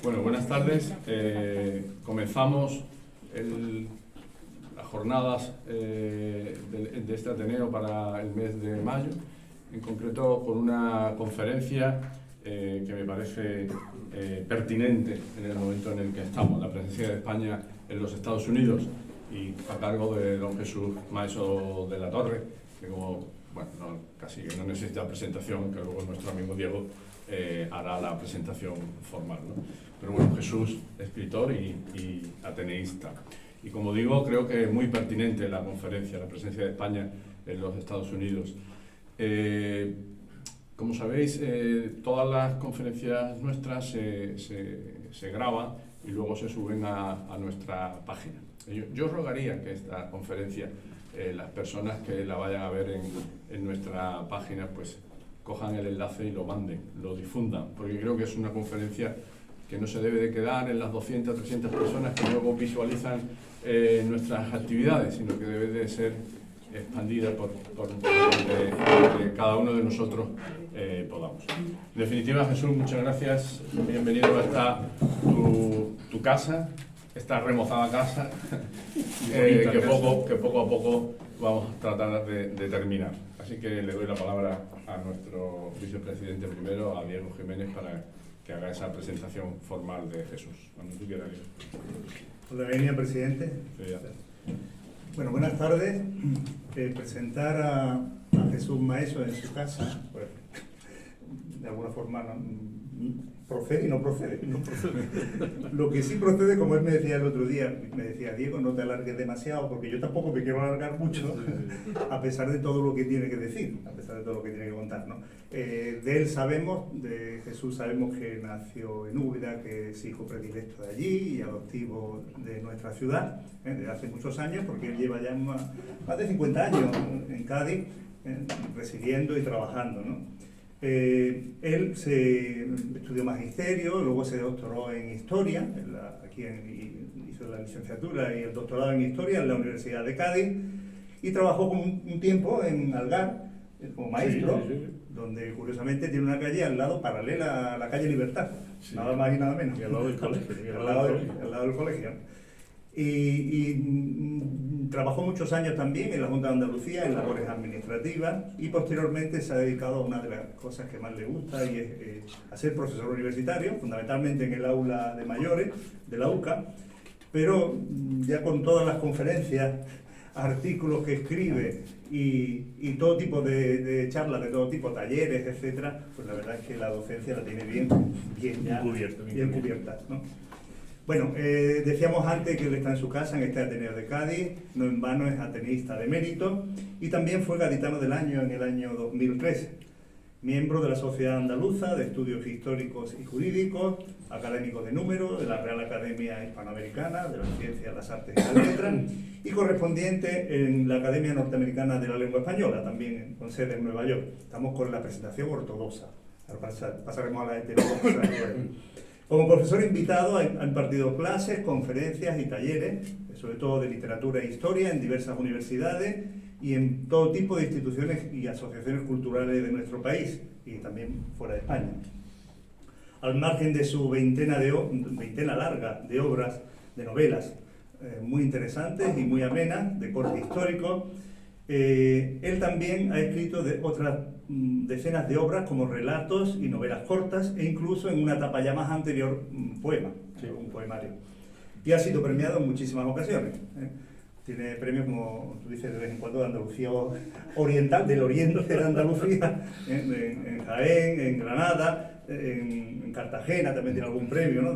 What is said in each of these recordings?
Bueno, buenas tardes. Comenzamos las jornadas de este Ateneo para el mes de mayo, en concreto con una conferencia que me parece pertinente en el momento en el que estamos, la presencia de España en los Estados Unidos, y a cargo de don Jesús Maeso de la Torre, que como, bueno, casi que no necesita presentación, que luego nuestro amigo Diego hará la presentación formal, ¿no? Pero bueno, Jesús, escritor y ateneísta. Y como digo, creo que es muy pertinente la conferencia, la presencia de España en los Estados Unidos. Como sabéis, todas las conferencias nuestras se graban y luego se suben a nuestra página. Yo rogaría que esta conferencia, las personas que la vayan a ver en nuestra página, pues cojan el enlace y lo manden, lo difundan, porque creo que es una conferencia que no se debe de quedar en las 200 o 300 personas que luego visualizan nuestras actividades, sino que debe de ser expandida por donde cada uno de nosotros podamos. En definitiva, Jesús, muchas gracias, bienvenido a esta tu casa, esta remozada casa, que poco a poco vamos a tratar de terminar. Así que le doy la palabra a nuestro vicepresidente primero, a Diego Jiménez, para que haga esa presentación formal de Jesús. Cuando tú quieras, Diego. Hola, venia, presidente. Sí, bueno, buenas tardes. Presentar a Jesús Maeso en su casa, pues, de alguna forma procede y no procede. Lo que sí procede, como él me decía el otro día, me decía: Diego, no te alargues demasiado, porque yo tampoco me quiero alargar mucho, a pesar de todo lo que tiene que decir, a pesar de todo lo que tiene que contar, ¿no? De él sabemos, de Jesús sabemos que nació en Úbeda, que es hijo predilecto de allí y adoptivo de nuestra ciudad, desde hace muchos años, porque él lleva ya más de 50 años en Cádiz, residiendo y trabajando, ¿no? Él se estudió magisterio, luego se doctoró en historia, hizo la licenciatura y el doctorado en historia en la Universidad de Cádiz, y trabajó un tiempo en Algar como maestro, donde curiosamente tiene una calle al lado paralela a la calle Libertad, nada más y nada menos. Y al lado del colegio. Al lado del colegio. Y trabajó muchos años también en la Junta de Andalucía en labores administrativas, y posteriormente se ha dedicado a una de las cosas que más le gusta, y es a ser profesor universitario, fundamentalmente en el aula de mayores de la UCA, pero ya con todas las conferencias, artículos que escribe y todo tipo de charlas, de todo tipo, talleres, etcétera, pues la verdad es que la docencia la tiene bien cubierta, ¿no? Bueno, decíamos antes que él está en su casa, en este Ateneo de Cádiz, no en vano es ateneísta de mérito, y también fue gaditano del año en el año 2013, miembro de la Sociedad Andaluza de Estudios Históricos y Jurídicos, académico de número de la Real Academia Hispanoamericana de las Ciencias, las Artes y las Letras, y correspondiente en la Academia Norteamericana de la Lengua Española, también con sede en Nueva York. Estamos con la presentación ortodoxa, ahora pasaremos a la heterodoxa. Como profesor invitado ha impartido clases, conferencias y talleres, sobre todo de literatura e historia, en diversas universidades y en todo tipo de instituciones y asociaciones culturales de nuestro país y también fuera de España. Al margen de su veintena larga de obras, de novelas muy interesantes y muy amenas, de corte histórico, él también ha escrito otras decenas de obras como relatos y novelas cortas, e incluso en una etapa ya más anterior, un poemario. Y ha sido premiado en muchísimas ocasiones. Tiene premios, como tú dices, de vez en cuando, de Andalucía Oriental, del oriente de Andalucía, en Jaén, en Granada, en Cartagena también tiene algún premio, ¿no?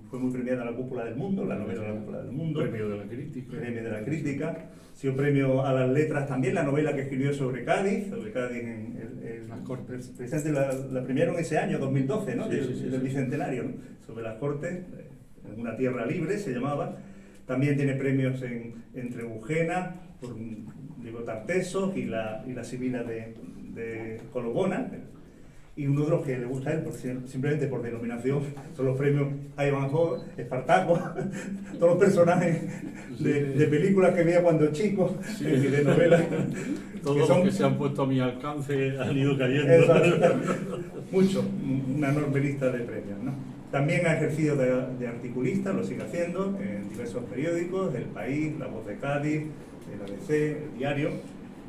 Fue muy premiada La Cúpula del Mundo, la novela La Cúpula del Mundo. Premio de la crítica. Premio de la crítica. Ha sido premio a las letras también, la novela que escribió sobre Cádiz en las Cortes. Precisamente la premiaron ese año, 2012, ¿no? Del Bicentenario, ¿no? Sobre las Cortes, en una tierra libre se llamaba. También tiene premios en Trebujena, por Diego Tartesos y la Sibila de Colobona. Y uno de los que le gusta a él, simplemente por denominación, son los premios Ivanhoe, Espartaco, todos los personajes de películas que veía cuando chico, y de novelas. Todos los que se han puesto a mi alcance han ido cayendo. Mucho, una enorme lista de premios, ¿no? También ha ejercido de articulista, lo sigue haciendo, en diversos periódicos, El País, La Voz de Cádiz, el ABC, El Diario,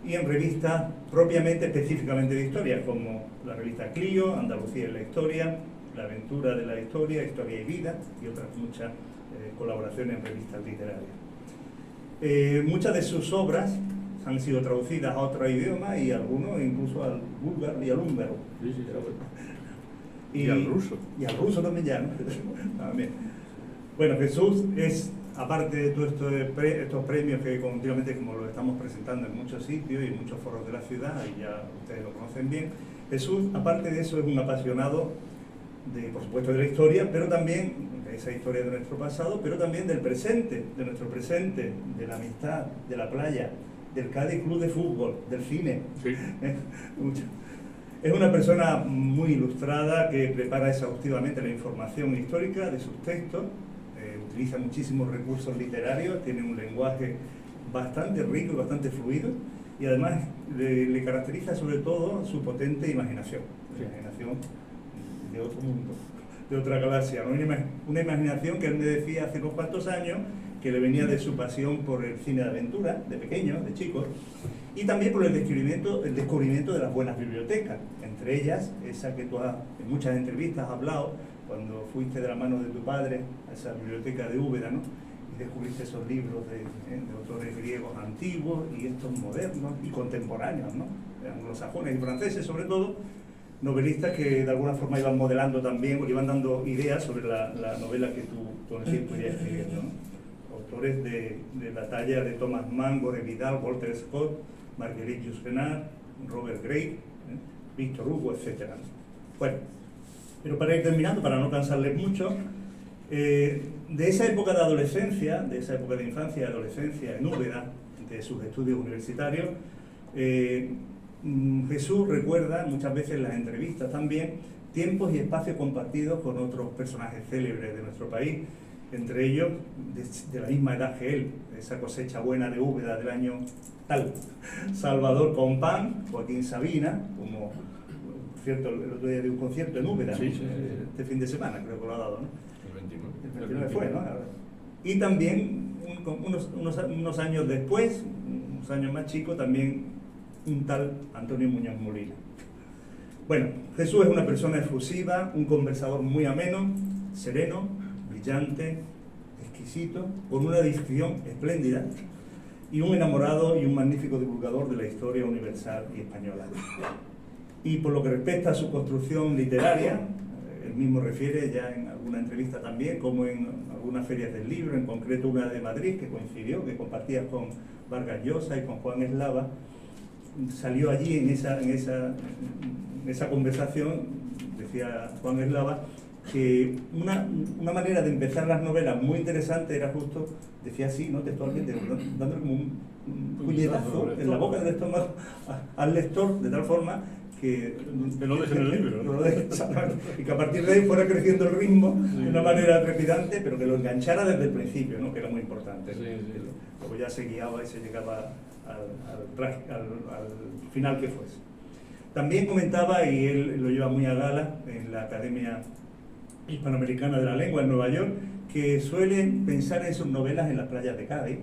y en revistas propiamente, específicamente de historia, como la revista Clio, Andalucía en la Historia, La Aventura de la Historia, Historia y Vida, y otras muchas colaboraciones en revistas literarias. Muchas de sus obras han sido traducidas a otros idiomas y algunos incluso al búlgaro y al húngaro. Sí, sí, Y al ruso. Y al ruso también ya, ¿no? También. Bueno, Jesús es, aparte de todos estos premios que continuamente, como lo estamos presentando en muchos sitios y en muchos foros de la ciudad, y ya ustedes lo conocen bien, Jesús, aparte de eso, es un apasionado, por supuesto, de la historia, pero también de esa historia de nuestro pasado, pero también del presente, de nuestro presente, de la amistad, de la playa, del Cádiz Club de Fútbol, del cine. Sí. Es una persona muy ilustrada que prepara exhaustivamente la información histórica de sus textos, utiliza muchísimos recursos literarios, tiene un lenguaje bastante rico y bastante fluido, y además le caracteriza sobre todo su potente imaginación, imaginación de otro mundo, de otra galaxia, ¿no? Una imaginación que él me decía hace unos cuantos años que le venía de su pasión por el cine de aventura, de pequeños, de chicos, y también por el descubrimiento de las buenas bibliotecas, entre ellas esa que tú en muchas entrevistas has hablado, cuando fuiste de la mano de tu padre a esa biblioteca de Úbeda, ¿no? Y descubriste esos libros de autores griegos antiguos y estos modernos y contemporáneos, ¿no? Anglosajones y franceses sobre todo, novelistas que de alguna forma iban modelando también, o iban dando ideas sobre la novela que tú en el tiempo irías escribiendo, ¿no? Autores de la talla de Thomas Mann, Gore Vidal, Walter Scott, Marguerite Yourcenar, Robert Greig, Víctor Hugo, etc. Bueno, pero para ir terminando, para no cansarles mucho, de esa época de adolescencia, de esa época de infancia y adolescencia en Úbeda, de sus estudios universitarios, Jesús recuerda muchas veces en las entrevistas también tiempos y espacios compartidos con otros personajes célebres de nuestro país, entre ellos de la misma edad que él, esa cosecha buena de Úbeda del año tal, Salvador Compán, Joaquín Sabina, como por cierto el otro día de un concierto en Úbeda, sí, sí, sí. Este fin de semana creo que lo ha dado, ¿no? El 29. El 29 fue, ¿no? Y también unos años después, unos años más chicos, también un tal Antonio Muñoz Molina. Bueno, Jesús es una persona efusiva, un conversador muy ameno, sereno, brillante, exquisito, con una dicción espléndida y un enamorado y un magnífico divulgador de la historia universal y española. Y por lo que respecta a su construcción literaria, él mismo refiere ya en alguna entrevista también, como en algunas ferias del libro, en concreto una de Madrid que coincidió, que compartías con Vargas Llosa y con Juan Eslava, salió allí en esa conversación, decía Juan Eslava, que una manera de empezar las novelas muy interesante era justo, decía así, ¿no? Textualmente, dándole como un puñetazo en la boca del estómago al lector, de tal forma que no dejen el libro, ¿no? Y que a partir de ahí fuera creciendo el ritmo de una manera trepidante, pero que lo enganchara desde el principio, ¿no? Que era muy importante. Sí, sí. Luego ya se guiaba y se llegaba al final que fuese. También comentaba, y él lo lleva muy a gala en la Academia Hispanoamericana de la Lengua en Nueva York, que suelen pensar en sus novelas en las playas de Cádiz.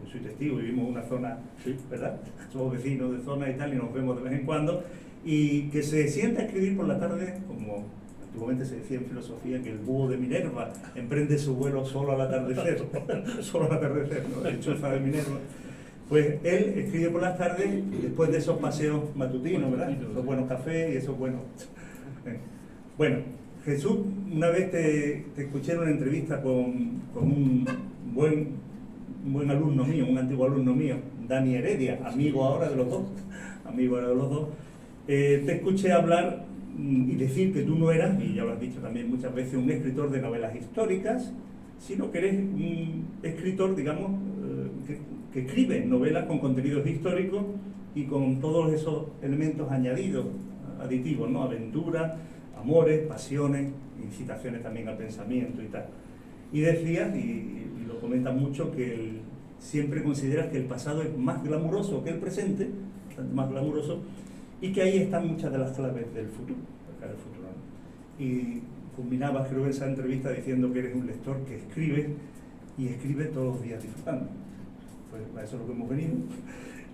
Yo soy testigo, vivimos en una zona, sí, ¿verdad? Somos vecinos de zona y tal, y nos vemos de vez en cuando, y que se sienta a escribir por la tarde, como antiguamente se decía en filosofía, que el búho de Minerva emprende su vuelo solo al atardecer, solo al atardecer, ¿no? El chufa de Minerva. Pues él escribe por las tardes, después de esos paseos matutinos, ¿verdad? Esos buenos cafés y esos buenos... Bueno, Jesús, una vez te escuché en una entrevista con un buen alumno mío, un antiguo alumno mío, Dani Heredia, amigo ahora de los dos, te escuché hablar y decir que tú no eras, y ya lo has dicho también muchas veces, un escritor de novelas históricas, sino que eres un escritor, digamos, que escribe novelas con contenidos históricos y con todos esos elementos añadidos, aditivos, ¿no? Aventura, amores, pasiones, incitaciones también al pensamiento y tal. Y decías, y lo comentas mucho, que siempre consideras que el pasado es más glamuroso que el presente, bastante más glamuroso, y que ahí están muchas de las claves del futuro, ¿no? Y culminabas, creo, esa entrevista diciendo que eres un lector que escribe y escribe todos los días disfrutando. Pues a eso es lo que hemos venido.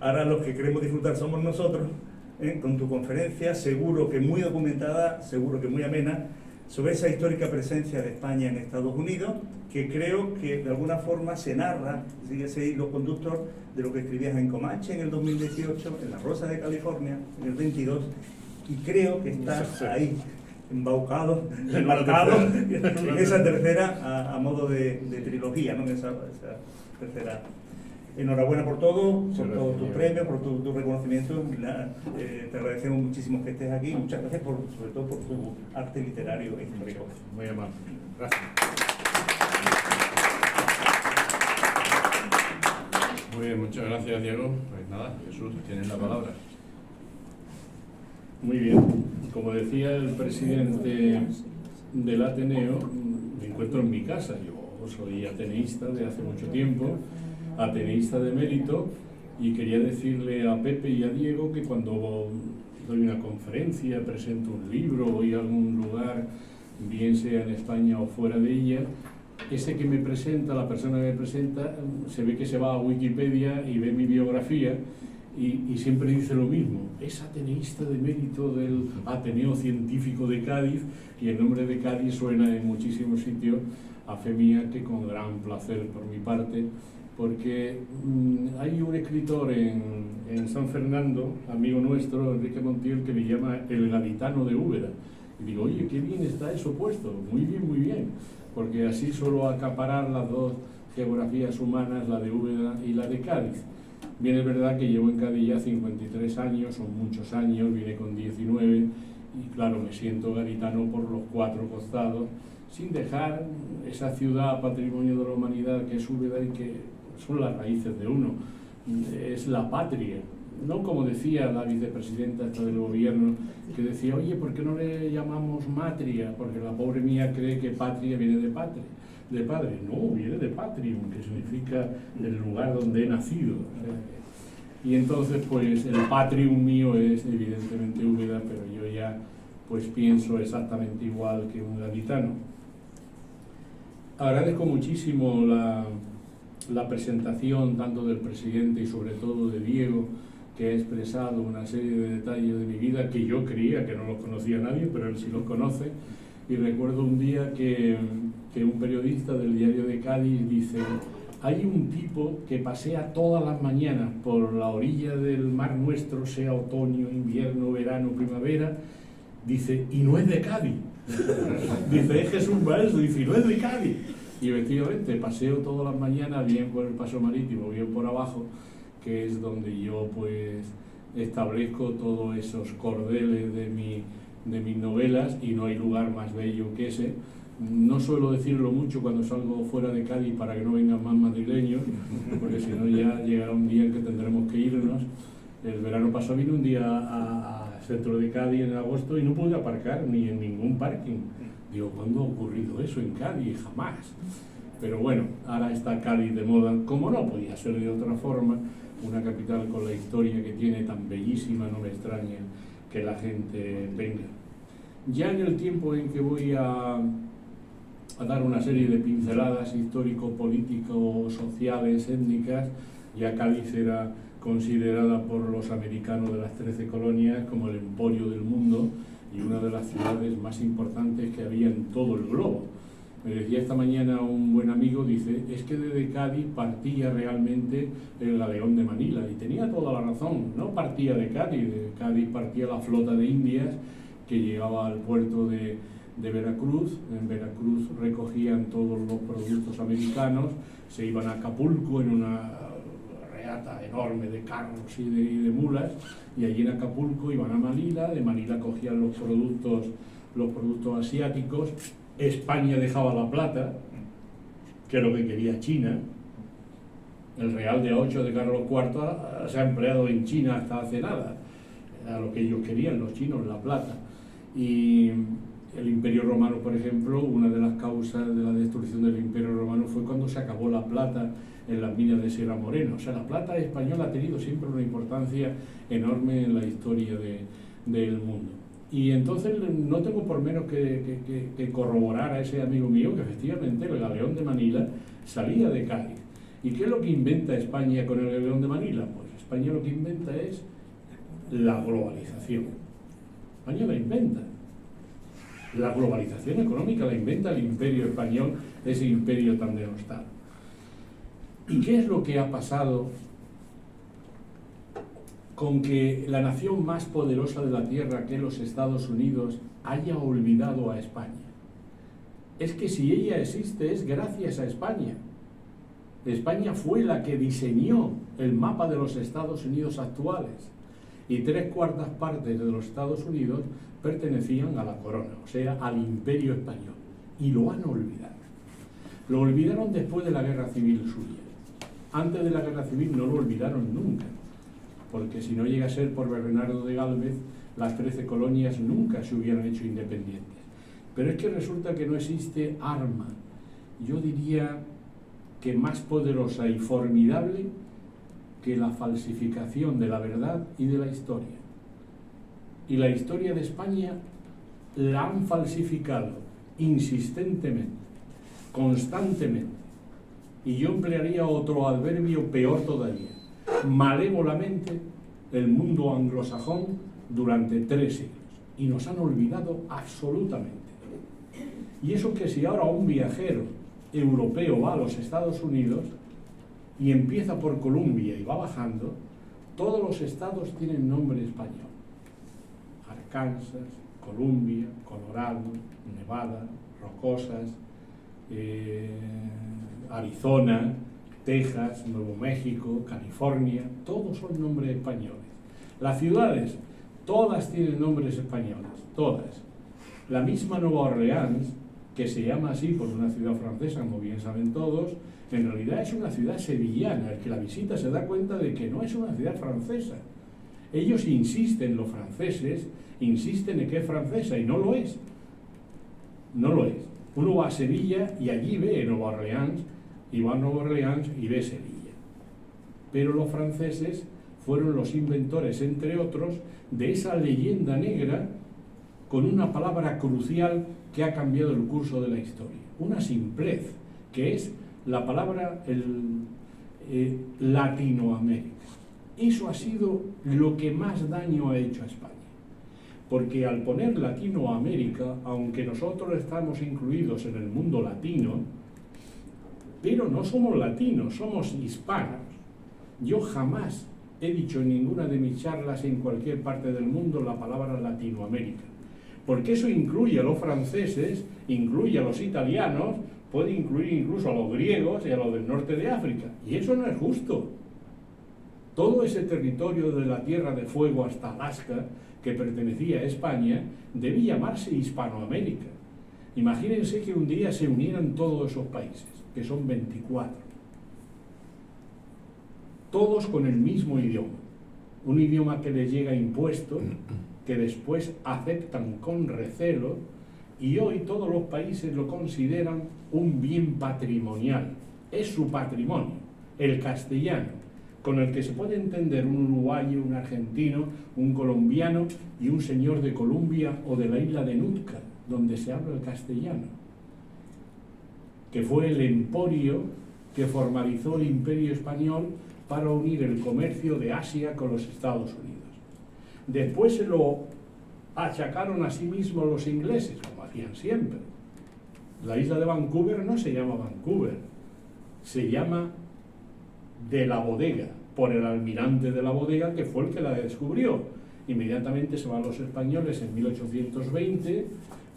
Ahora los que queremos disfrutar somos nosotros, con tu conferencia, seguro que muy documentada, seguro que muy amena, sobre esa histórica presencia de España en Estados Unidos, que creo que de alguna forma se narra, sigue ese hilo conductor de lo que escribías en Comanche en el 2018, en La Rosa de California en el 22, y creo que estás ahí, embaucado, embarcado en esa tercera a modo de trilogía, ¿no? Esa tercera. Enhorabuena por todo, por todos tus premios, por tu reconocimiento. Te agradecemos muchísimo que estés aquí. Muchas gracias sobre todo por tu arte literario e histórico. Muy amable. Gracias. Muy bien, muchas gracias, Diego. Pues nada, Jesús, tienes la palabra. Muy bien. Como decía el presidente del Ateneo, me encuentro en mi casa. Yo soy ateneísta de hace mucho tiempo, ateneísta de mérito, y quería decirle a Pepe y a Diego que cuando doy una conferencia, presento un libro, voy a algún lugar, bien sea en España o fuera de ella, ese que me presenta, la persona que me presenta, se ve que se va a Wikipedia y ve mi biografía y siempre dice lo mismo: es ateneísta de mérito del Ateneo Científico de Cádiz, y el nombre de Cádiz suena en muchísimos sitios, a fe mía que con gran placer por mi parte, porque hay un escritor en San Fernando, amigo nuestro, Enrique Montiel, que le llama el gaditano de Úbeda. Y digo, oye, qué bien está eso puesto, muy bien, porque así suelo acaparar las dos geografías humanas, la de Úbeda y la de Cádiz. Bien, es verdad que llevo en Cádiz ya 53 años, son muchos años, vine con 19, y claro, me siento gaditano por los cuatro costados, sin dejar esa ciudad patrimonio de la humanidad que es Úbeda y que son las raíces de uno, es la patria, no como decía la vicepresidenta esta del gobierno, que decía, oye, ¿por qué no le llamamos matria? Porque la pobre mía cree que patria viene de padre, no, viene de patrium, que significa el lugar donde he nacido. Y entonces, pues, el patrium mío es evidentemente Úbeda, pero yo ya, pues, pienso exactamente igual que un gaditano. Agradezco muchísimo la presentación tanto del presidente y sobre todo de Diego, que ha expresado una serie de detalles de mi vida que yo creía que no los conocía nadie, pero él sí los conoce. Y recuerdo un día que un periodista del diario de Cádiz dice: hay un tipo que pasea todas las mañanas por la orilla del mar nuestro, sea otoño, invierno, verano, primavera, dice, y no es de Cádiz. Dice, es Jesús Maestro, dice, y no es de Cádiz. Y efectivamente, paseo todas las mañanas, bien por el paso marítimo, bien por abajo, que es donde yo pues establezco todos esos cordeles de mis novelas, y no hay lugar más bello que ese. No suelo decirlo mucho cuando salgo fuera de Cádiz para que no vengan más madrileños, porque si no ya llegará un día en que tendremos que irnos. El verano pasado vine un día al centro de Cádiz en agosto y no pude aparcar ni en ningún parking. Digo, ¿cuándo ha ocurrido eso en Cádiz? Jamás. Pero bueno, ahora está Cádiz de moda, como no podía ser de otra forma, una capital con la historia que tiene tan bellísima, no me extraña que la gente venga. Ya en el tiempo en que voy a dar una serie de pinceladas histórico-político-sociales, étnicas, ya Cádiz era considerada por los americanos de las 13 colonias como el emporio del mundo y una de las ciudades más importantes que había en todo el globo. Me decía esta mañana un buen amigo, dice, es que desde Cádiz partía realmente el galeón de Manila, y tenía toda la razón, no partía de Cádiz partía la flota de Indias que llegaba al puerto de Veracruz. En Veracruz recogían todos los productos americanos, se iban a Acapulco en una reata enorme de carros y de mulas, y allí en Acapulco iban a Manila, de Manila cogían los productos asiáticos. España dejaba la plata, que es lo que quería China. El Real de A8 de Carlos IV se ha empleado en China hasta hace nada, era lo que ellos querían, los chinos, la plata. Y el Imperio Romano, por ejemplo, una de las causas de la destrucción del Imperio Romano fue cuando se acabó la plata en las minas de Sierra Morena. O sea, la plata española ha tenido siempre una importancia enorme en la historia del mundo. Y entonces no tengo por menos que corroborar a ese amigo mío que efectivamente el galeón de Manila salía de Cádiz. ¿Y qué es lo que inventa España con el galeón de Manila? Pues España lo que inventa es la globalización. España la inventa. La globalización económica la inventa el imperio español, ese imperio tan denostado. ¿Y qué es lo que ha pasado con que la nación más poderosa de la Tierra, que es los Estados Unidos, haya olvidado a España? Es que si ella existe es gracias a España. España fue la que diseñó el mapa de los Estados Unidos actuales y 3/4 partes de los Estados Unidos pertenecían a la corona, o sea, al imperio español, y lo han olvidado. Lo olvidaron después de la Guerra Civil suya. Antes de la Guerra Civil no lo olvidaron nunca, porque si no llega a ser por Bernardo de Gálvez, las 13 colonias nunca se hubieran hecho independientes. Pero es que resulta que no existe arma, yo diría que más poderosa y formidable que la falsificación de la verdad y de la historia. Y la historia de España la han falsificado insistentemente, constantemente. Y yo emplearía otro adverbio peor todavía: malévolamente, el mundo anglosajón durante 3 siglos. Y nos han olvidado absolutamente. Y eso que si ahora un viajero europeo va a los Estados Unidos y empieza por Columbia y va bajando, todos los estados tienen nombre español: Arkansas, Columbia, Colorado, Nevada, Rocosas, Arizona, Texas, Nuevo México, California, todos son nombres españoles. Las ciudades, todas tienen nombres españoles, todas. La misma Nueva Orleans, que se llama así por una ciudad francesa, como bien saben todos, en realidad es una ciudad sevillana. El que la visita se da cuenta de que no es una ciudad francesa. Ellos insisten, los franceses, insisten en que es francesa, y no lo es. No lo es. Uno va a Sevilla y allí ve Nueva Orleans, y va a Nueva Orleans y ve Sevilla. Pero los franceses fueron los inventores, entre otros, de esa leyenda negra con una palabra crucial que ha cambiado el curso de la historia. Una simplez, que es la palabra Latinoamérica. Eso ha sido lo que más daño ha hecho a España. Porque al poner Latinoamérica, aunque nosotros estamos incluidos en el mundo latino, pero no somos latinos, somos hispanos. Yo jamás he dicho en ninguna de mis charlas en cualquier parte del mundo la palabra Latinoamérica, porque eso incluye a los franceses, incluye a los italianos, puede incluir incluso a los griegos y a los del norte de África, y eso no es justo. Todo ese territorio de la Tierra de Fuego hasta Alaska, que pertenecía a España, debía llamarse Hispanoamérica. Imagínense que un día se unieran todos esos países, que son 24, todos con el mismo idioma, un idioma que les llega impuesto, que después aceptan con recelo, y hoy todos los países lo consideran un bien patrimonial, es su patrimonio, el castellano, con el que se puede entender un uruguayo, un argentino, un colombiano y un señor de Colombia o de la isla de Nootka, donde se habla el castellano, que fue el emporio que formalizó el imperio español para unir el comercio de Asia con los Estados Unidos. Después se lo achacaron a sí mismos los ingleses, como hacían siempre. La isla de Vancouver no se llama Vancouver, se llama de la Bodega, por el almirante de la Bodega, que fue el que la descubrió. Inmediatamente se van los españoles en 1820,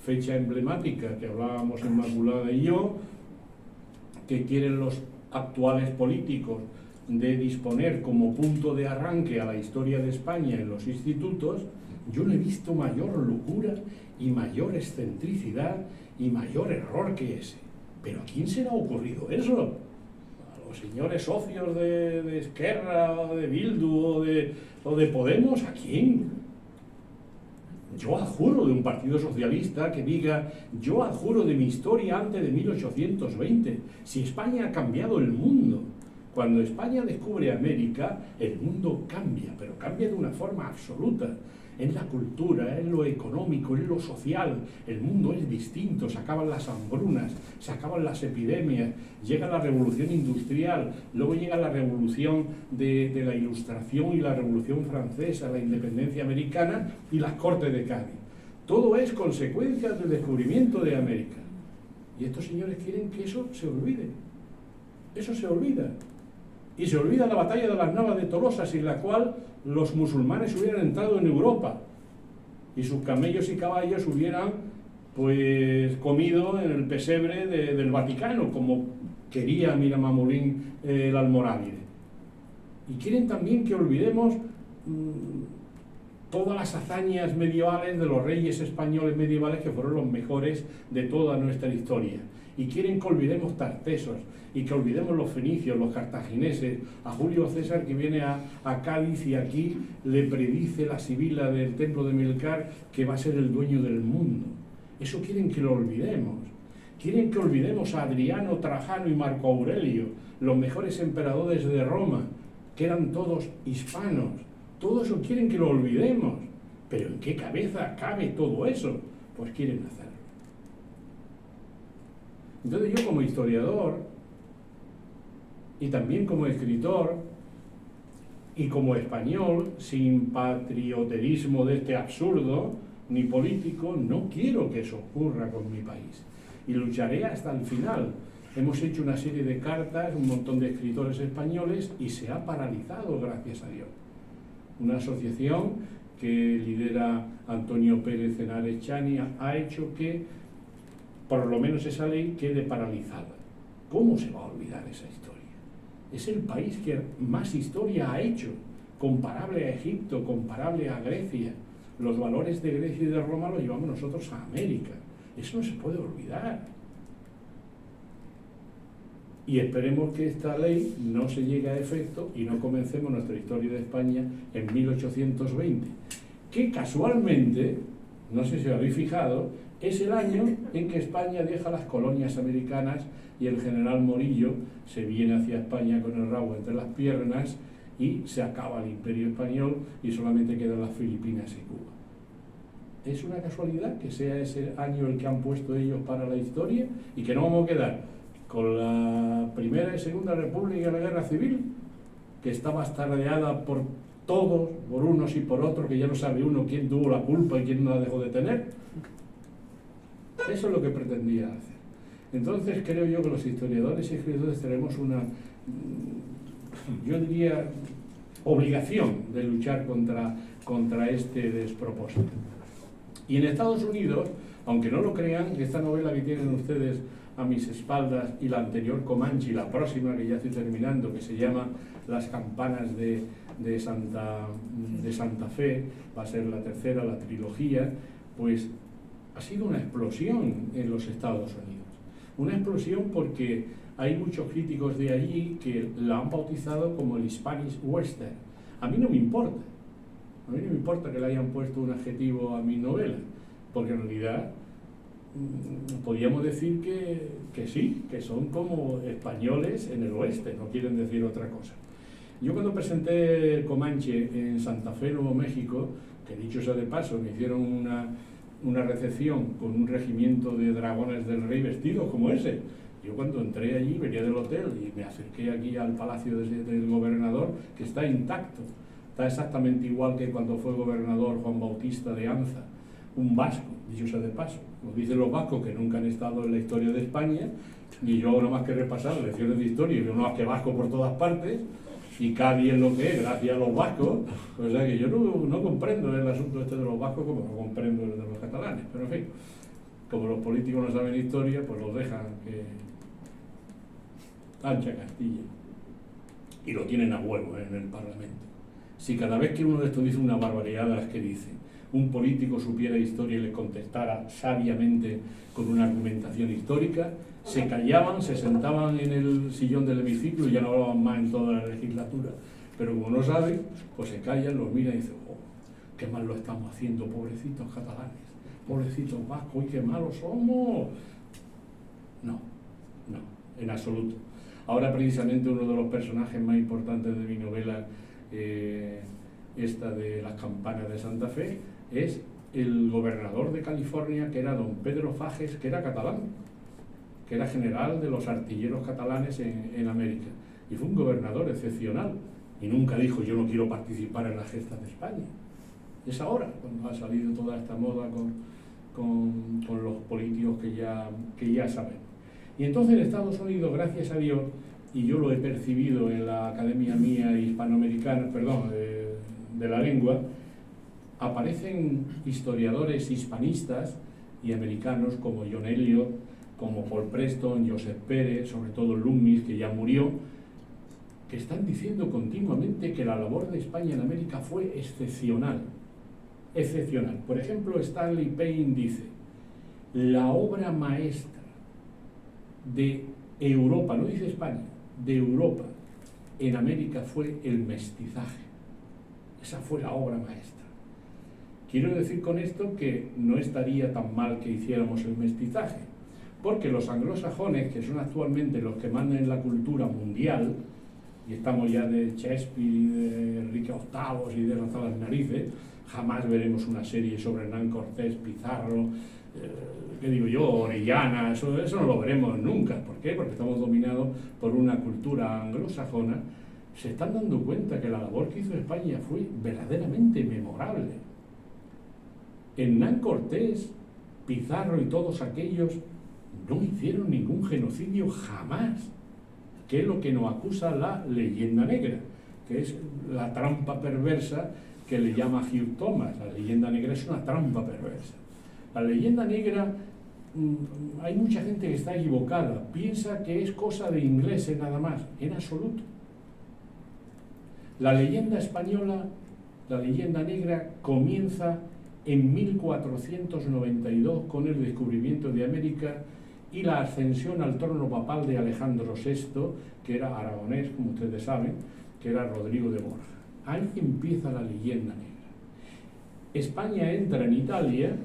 fecha emblemática que hablábamos Inmaculada y yo, que quieren los actuales políticos de disponer como punto de arranque a la historia de España en los institutos. Yo no he visto mayor locura y mayor excentricidad y mayor error que ese. ¿Pero a quién se le ha ocurrido eso? ¿A los señores socios de Esquerra, o de Bildu o de Podemos? ¿A quién? Yo adjuro de un partido socialista que diga: yo adjuro de mi historia antes de 1820. Si España ha cambiado el mundo, Cuando España descubre América, el mundo cambia, pero cambia de una forma absoluta. En la cultura, en lo económico, en lo social, el mundo es distinto, se acaban las hambrunas, se acaban las epidemias, llega la revolución industrial, luego llega la revolución de la Ilustración y la revolución francesa, la independencia americana y las Cortes de Cádiz. Todo es consecuencia del descubrimiento de América. Y estos señores quieren que eso se olvide. Eso se olvida. Y se olvida la batalla de las Navas de Tolosa, sin la cual los musulmanes hubieran entrado en Europa y sus camellos y caballos hubieran pues comido en el pesebre del Vaticano, como quería Miramamolín el almorávide. Y quieren también que olvidemos todas las hazañas medievales de los reyes españoles medievales, que fueron los mejores de toda nuestra historia. Y quieren que olvidemos Tartesos, y que olvidemos los fenicios, los cartagineses, a Julio César, que viene a Cádiz y aquí le predice la sibila del templo de Melcar que va a ser el dueño del mundo. Eso quieren que lo olvidemos. Quieren que olvidemos a Adriano, Trajano y Marco Aurelio, los mejores emperadores de Roma, que eran todos hispanos. Todo eso quieren que lo olvidemos. Pero ¿en qué cabeza cabe todo eso? Pues quieren hacerlo. Entonces yo, como historiador y también como escritor y como español, sin patrioterismo de este absurdo ni político, no quiero que eso ocurra con mi país y lucharé hasta el final. Hemos hecho una serie de cartas, un montón de escritores españoles, y se ha paralizado, gracias a Dios. Una asociación que lidera Antonio Pérez Henares Chani ha hecho que por lo menos esa ley quede paralizada. ¿Cómo se va a olvidar esa historia? Es el país que más historia ha hecho, comparable a Egipto, comparable a Grecia. Los valores de Grecia y de Roma los llevamos nosotros a América. Eso no se puede olvidar. Y esperemos que esta ley no se llegue a efecto y no comencemos nuestra historia de España en 1820, que casualmente, no sé si os habéis fijado, es el año en que España deja las colonias americanas y el general Morillo se viene hacia España con el rabo entre las piernas y se acaba el imperio español y solamente quedan las Filipinas y Cuba. ¿Es una casualidad que sea ese año el que han puesto ellos para la historia y que no vamos a quedar con la Primera y Segunda República y la Guerra Civil, que está bastardeada por todos, por unos y por otros, que ya no sabe uno quién tuvo la culpa y quién no la dejó de tener? Eso es lo que pretendía hacer. Entonces creo yo que los historiadores y escritores tenemos una, yo diría, obligación de luchar contra este despropósito. Y en Estados Unidos, aunque no lo crean, esta novela que tienen ustedes a mis espaldas y la anterior Comanche y la próxima que ya estoy terminando, que se llama Las campanas de Santa Fe, va a ser la tercera, la trilogía, pues ha sido una explosión en los Estados Unidos. Una explosión porque hay muchos críticos de allí que la han bautizado como el Spanish Western. A mí no me importa. A mí no me importa que le hayan puesto un adjetivo a mi novela, porque en realidad podríamos decir que sí, que son como españoles en el oeste, no quieren decir otra cosa. Yo cuando presenté Comanche en Santa Fe, Nuevo México, que dicho sea de paso, me hicieron una recepción con un regimiento de dragones del rey vestidos como ese. Yo cuando entré allí, venía del hotel y me acerqué aquí al palacio del gobernador, que está intacto. Está exactamente igual que cuando fue gobernador Juan Bautista de Anza, un vasco, dicho sea de paso. Nos dicen los vascos que nunca han estado en la historia de España, y yo no más que repasar lecciones de historia, y veo más que vasco por todas partes, y Cádiz es lo que es, gracias a los vascos. O sea que yo no comprendo el asunto este de los vascos como no comprendo el de los catalanes, pero en fin, como los políticos no saben historia, pues los dejan que ancha Castilla, y lo tienen a huevo en el Parlamento. Si cada vez que uno de estos dice una barbaridad de las que dice, un político supiera historia y le contestara sabiamente con una argumentación histórica, se callaban, se sentaban en el sillón del hemiciclo y ya no hablaban más en toda la legislatura. Pero como no saben, pues se callan, los miran y dicen, oh, qué mal lo estamos haciendo, pobrecitos catalanes, pobrecitos vascos, y qué malos somos. No, en absoluto. Ahora precisamente uno de los personajes más importantes de mi novela, esta de Las campanas de Santa Fe, es el gobernador de California, que era don Pedro Fages, que era catalán, que era general de los artilleros catalanes en América. Y fue un gobernador excepcional. Y nunca dijo, yo no quiero participar en las gestas de España. Es ahora, cuando ha salido toda esta moda con los políticos que ya saben. Y entonces en Estados Unidos, gracias a Dios, y yo lo he percibido en la Academia mía hispanoamericana, de la lengua, aparecen historiadores hispanistas y americanos como John Eliot, como Paul Preston, Joseph Pérez, sobre todo Loomis, que ya murió, que están diciendo continuamente que la labor de España en América fue excepcional. Excepcional. Por ejemplo, Stanley Payne dice, la obra maestra de Europa, no dice España, de Europa en América fue el mestizaje. Esa fue la obra maestra. Quiero decir con esto que no estaría tan mal que hiciéramos el mestizaje, porque los anglosajones, que son actualmente los que mandan en la cultura mundial, y estamos ya de Shakespeare y de Enrique VIII y de hasta las narices, jamás veremos una serie sobre Hernán Cortés, Pizarro, ¿qué digo yo? Orellana, eso no lo veremos nunca. ¿Por qué? Porque estamos dominados por una cultura anglosajona. Se están dando cuenta que la labor que hizo España fue verdaderamente memorable. Hernán Cortés, Pizarro y todos aquellos no hicieron ningún genocidio jamás, que es lo que nos acusa la leyenda negra, que es la trampa perversa que le llama Hugh Thomas. La leyenda negra es una trampa perversa. La leyenda negra, hay mucha gente que está equivocada, piensa que es cosa de ingleses nada más, en absoluto. La leyenda española, la leyenda negra, comienza en 1492 con el descubrimiento de América y la ascensión al trono papal de Alejandro VI, que era aragonés, como ustedes saben, que era Rodrigo de Borja. Ahí empieza la leyenda negra. España entra en Italia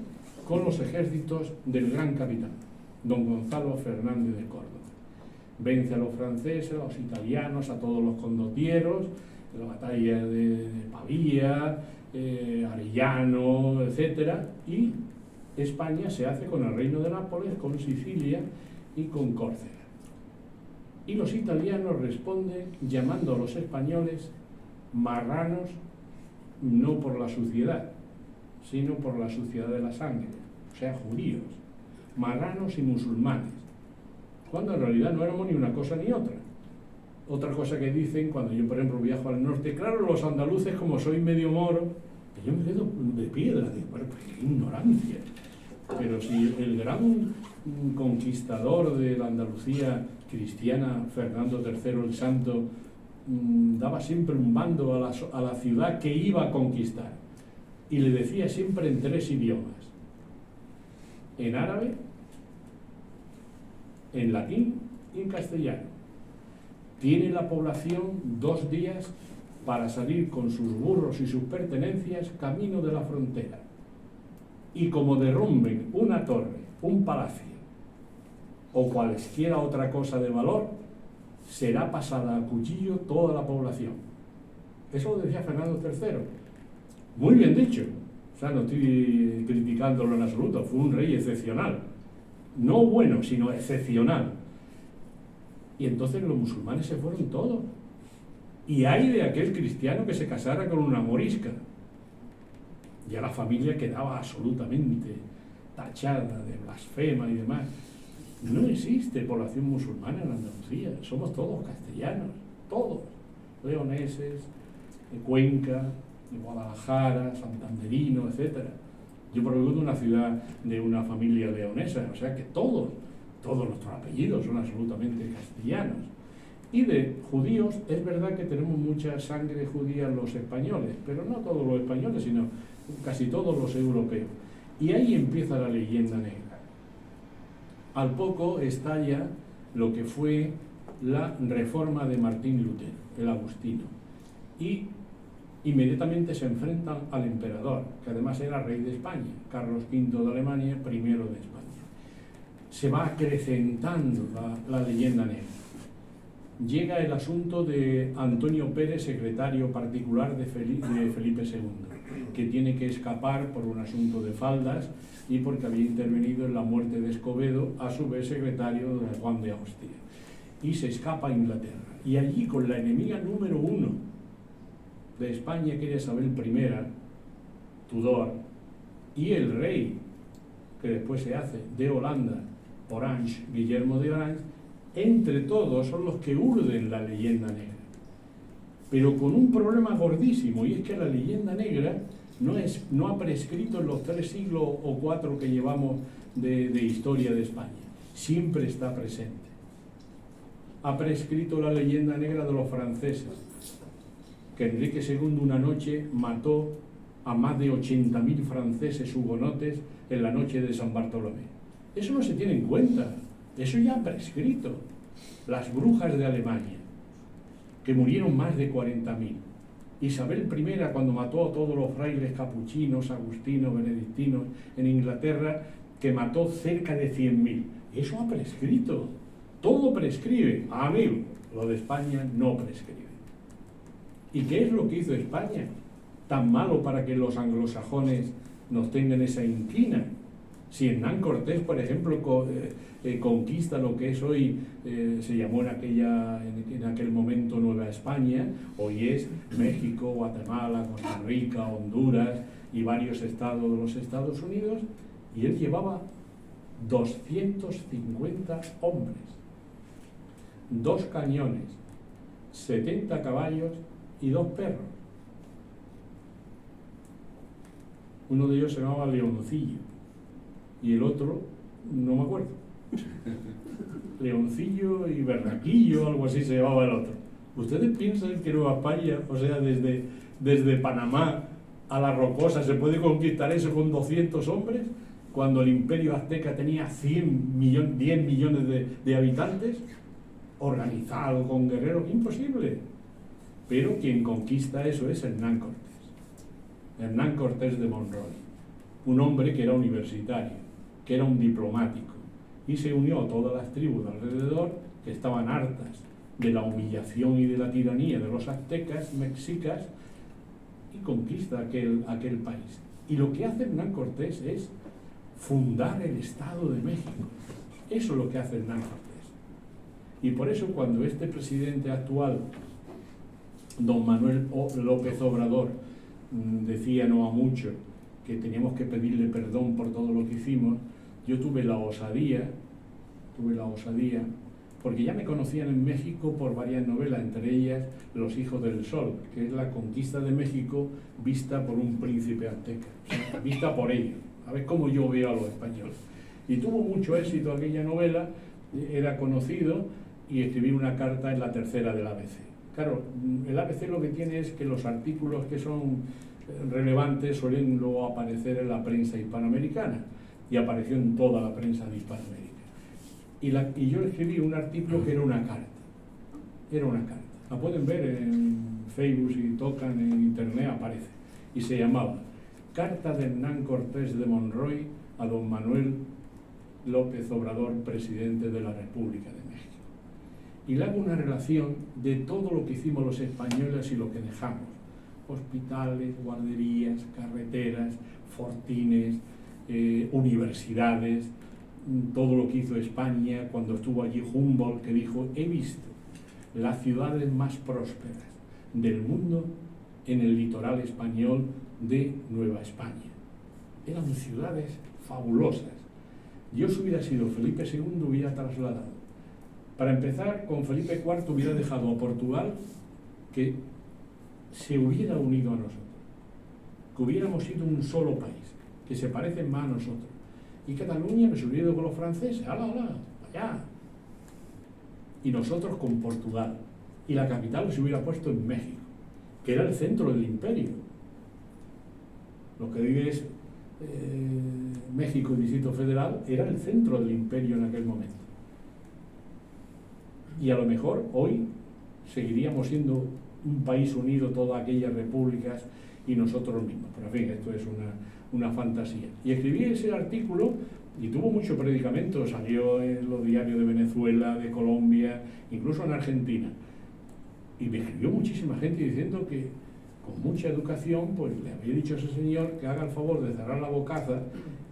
con los ejércitos del gran capitán, don Gonzalo Fernández de Córdoba. Vence a los franceses, a los italianos, a todos los condotieros, la batalla de Pavía, Arellano, etc. Y España se hace con el reino de Nápoles, con Sicilia y con Córcega. Y los italianos responden llamando a los españoles marranos, no por la suciedad, sino por la suciedad de la sangre, o sea, judíos, marranos y musulmanes, cuando en realidad no éramos ni una cosa ni otra. Otra cosa que dicen, cuando yo por ejemplo viajo al norte, claro, los andaluces, como soy medio moro, yo me quedo de piedra, digo, bueno, pues qué ignorancia. Pero si el gran conquistador de la Andalucía cristiana, Fernando III el Santo, daba siempre un bando a la ciudad que iba a conquistar, y le decía siempre en 3 idiomas, en árabe, en latín y en castellano. Tiene la población 2 días para salir con sus burros y sus pertenencias camino de la frontera. Y como derrumben una torre, un palacio o cualesquiera otra cosa de valor, será pasada a cuchillo toda la población. Eso lo decía Fernando III. Muy bien dicho. O sea, no estoy criticándolo en absoluto. Fue un rey excepcional. No bueno, sino excepcional. Y entonces los musulmanes se fueron todos. Y hay de aquel cristiano que se casara con una morisca. Ya la familia quedaba absolutamente tachada de blasfema y demás. No existe población musulmana en Andalucía. Somos todos castellanos, todos. Leoneses, de Cuenca, de Guadalajara, santanderino, etc. Yo provengo de una ciudad de una familia leonesa, o sea que todos nuestros apellidos son absolutamente castellanos. Y de judíos, es verdad que tenemos mucha sangre judía los españoles, pero no todos los españoles, sino casi todos los europeos. Y ahí empieza la leyenda negra. Al poco estalla lo que fue la reforma de Martín Lutero, el agustino. Y inmediatamente se enfrentan al emperador, que además era rey de España, Carlos V de Alemania, primero de España. Se va acrecentando la leyenda negra. llega el asunto de Antonio Pérez, secretario particular de Felipe II, que tiene que escapar por un asunto de faldas y porque había intervenido en la muerte de Escobedo, a su vez secretario de Juan de Austria. Y se escapa a Inglaterra. Y allí, con la enemiga número 1 de España, que era Isabel I, Tudor, y el rey, que después se hace, de Holanda, Orange, Guillermo de Orange, entre todos son los que urden la leyenda negra. Pero con un problema gordísimo, y es que la leyenda negra no ha prescrito en los 3 siglos o 4 que llevamos de historia de España. Siempre está presente. Ha prescrito la leyenda negra de los franceses, que Enrique II una noche mató a más de 80.000 franceses hugonotes en la noche de San Bartolomé. Eso no se tiene en cuenta, eso ya ha prescrito. Las brujas de Alemania, que murieron más de 40.000. Isabel I, cuando mató a todos los frailes capuchinos, agustinos, benedictinos en Inglaterra, que mató cerca de 100.000. Eso ha prescrito. Todo prescribe. Amigo, lo de España no prescribe. ¿Y qué es lo que hizo España tan malo para que los anglosajones nos tengan esa inquina? Si Hernán Cortés, por ejemplo, conquista lo que es hoy, se llamó en aquel momento Nueva España, hoy es México, Guatemala, Costa Rica, Honduras y varios estados de los Estados Unidos, y él llevaba 250 hombres, 2 cañones, 70 caballos y 2 perros. Uno de ellos se llamaba Leoncillo y el otro no me acuerdo. Leoncillo y Berraquillo, algo así se llamaba el otro. ¿Ustedes piensan que Nueva España, o sea, desde Panamá a La Rocosa, se puede conquistar eso con 200 hombres, cuando el Imperio Azteca tenía 10 millones de habitantes, organizado con guerreros? Imposible. Pero quien conquista eso es Hernán Cortés. Hernán Cortés de Monroy, un hombre que era universitario, que era un diplomático, y se unió a todas las tribus de alrededor que estaban hartas de la humillación y de la tiranía de los aztecas, mexicas, y conquista aquel país. Y lo que hace Hernán Cortés es fundar el Estado de México. Eso es lo que hace Hernán Cortés. Y por eso, cuando este presidente actual, don Manuel López Obrador, decía no a mucho que teníamos que pedirle perdón por todo lo que hicimos, yo tuve la osadía, porque ya me conocían en México por varias novelas, entre ellas Los Hijos del Sol, que es la conquista de México vista por un príncipe azteca, o sea, vista por ellos, a ver cómo yo veo a los españoles. Y tuvo mucho éxito aquella novela, era conocido, y escribí una carta en la tercera del ABC. Claro, el ABC lo que tiene es que los artículos que son relevantes suelen luego aparecer en la prensa hispanoamericana, y apareció en toda la prensa de Hispanoamérica. Y yo escribí un artículo que era una carta. La pueden ver en Facebook, si tocan en internet aparece. Y se llamaba Carta de Hernán Cortés de Monroy a don Manuel López Obrador, presidente de la República de México. Y le hago una relación de todo lo que hicimos los españoles y lo que dejamos. Hospitales, guarderías, carreteras, fortines, universidades, todo lo que hizo España cuando estuvo allí Humboldt, que dijo: he visto las ciudades más prósperas del mundo en el litoral español de Nueva España. Eran ciudades fabulosas. Yo, si hubiera sido Felipe II, hubiera trasladado. Para empezar, con Felipe IV hubiera dejado a Portugal que se hubiera unido a nosotros, que hubiéramos sido un solo país, que se parecen más a nosotros. Y Cataluña nos hubiera ido con los franceses, allá. Y nosotros con Portugal. Y la capital se hubiera puesto en México, que era el centro del imperio. Lo que hoy es México y Distrito Federal era el centro del imperio en aquel momento. Y a lo mejor hoy seguiríamos siendo un país unido, todas aquellas repúblicas y nosotros mismos. Pero en fin, esto es una fantasía. Y escribí ese artículo Y tuvo mucho predicamento, salió en los diarios de Venezuela, de Colombia, incluso en Argentina. Y me escribió muchísima gente diciendo que con mucha educación, pues le había dicho a ese señor que haga el favor de cerrar la bocaza,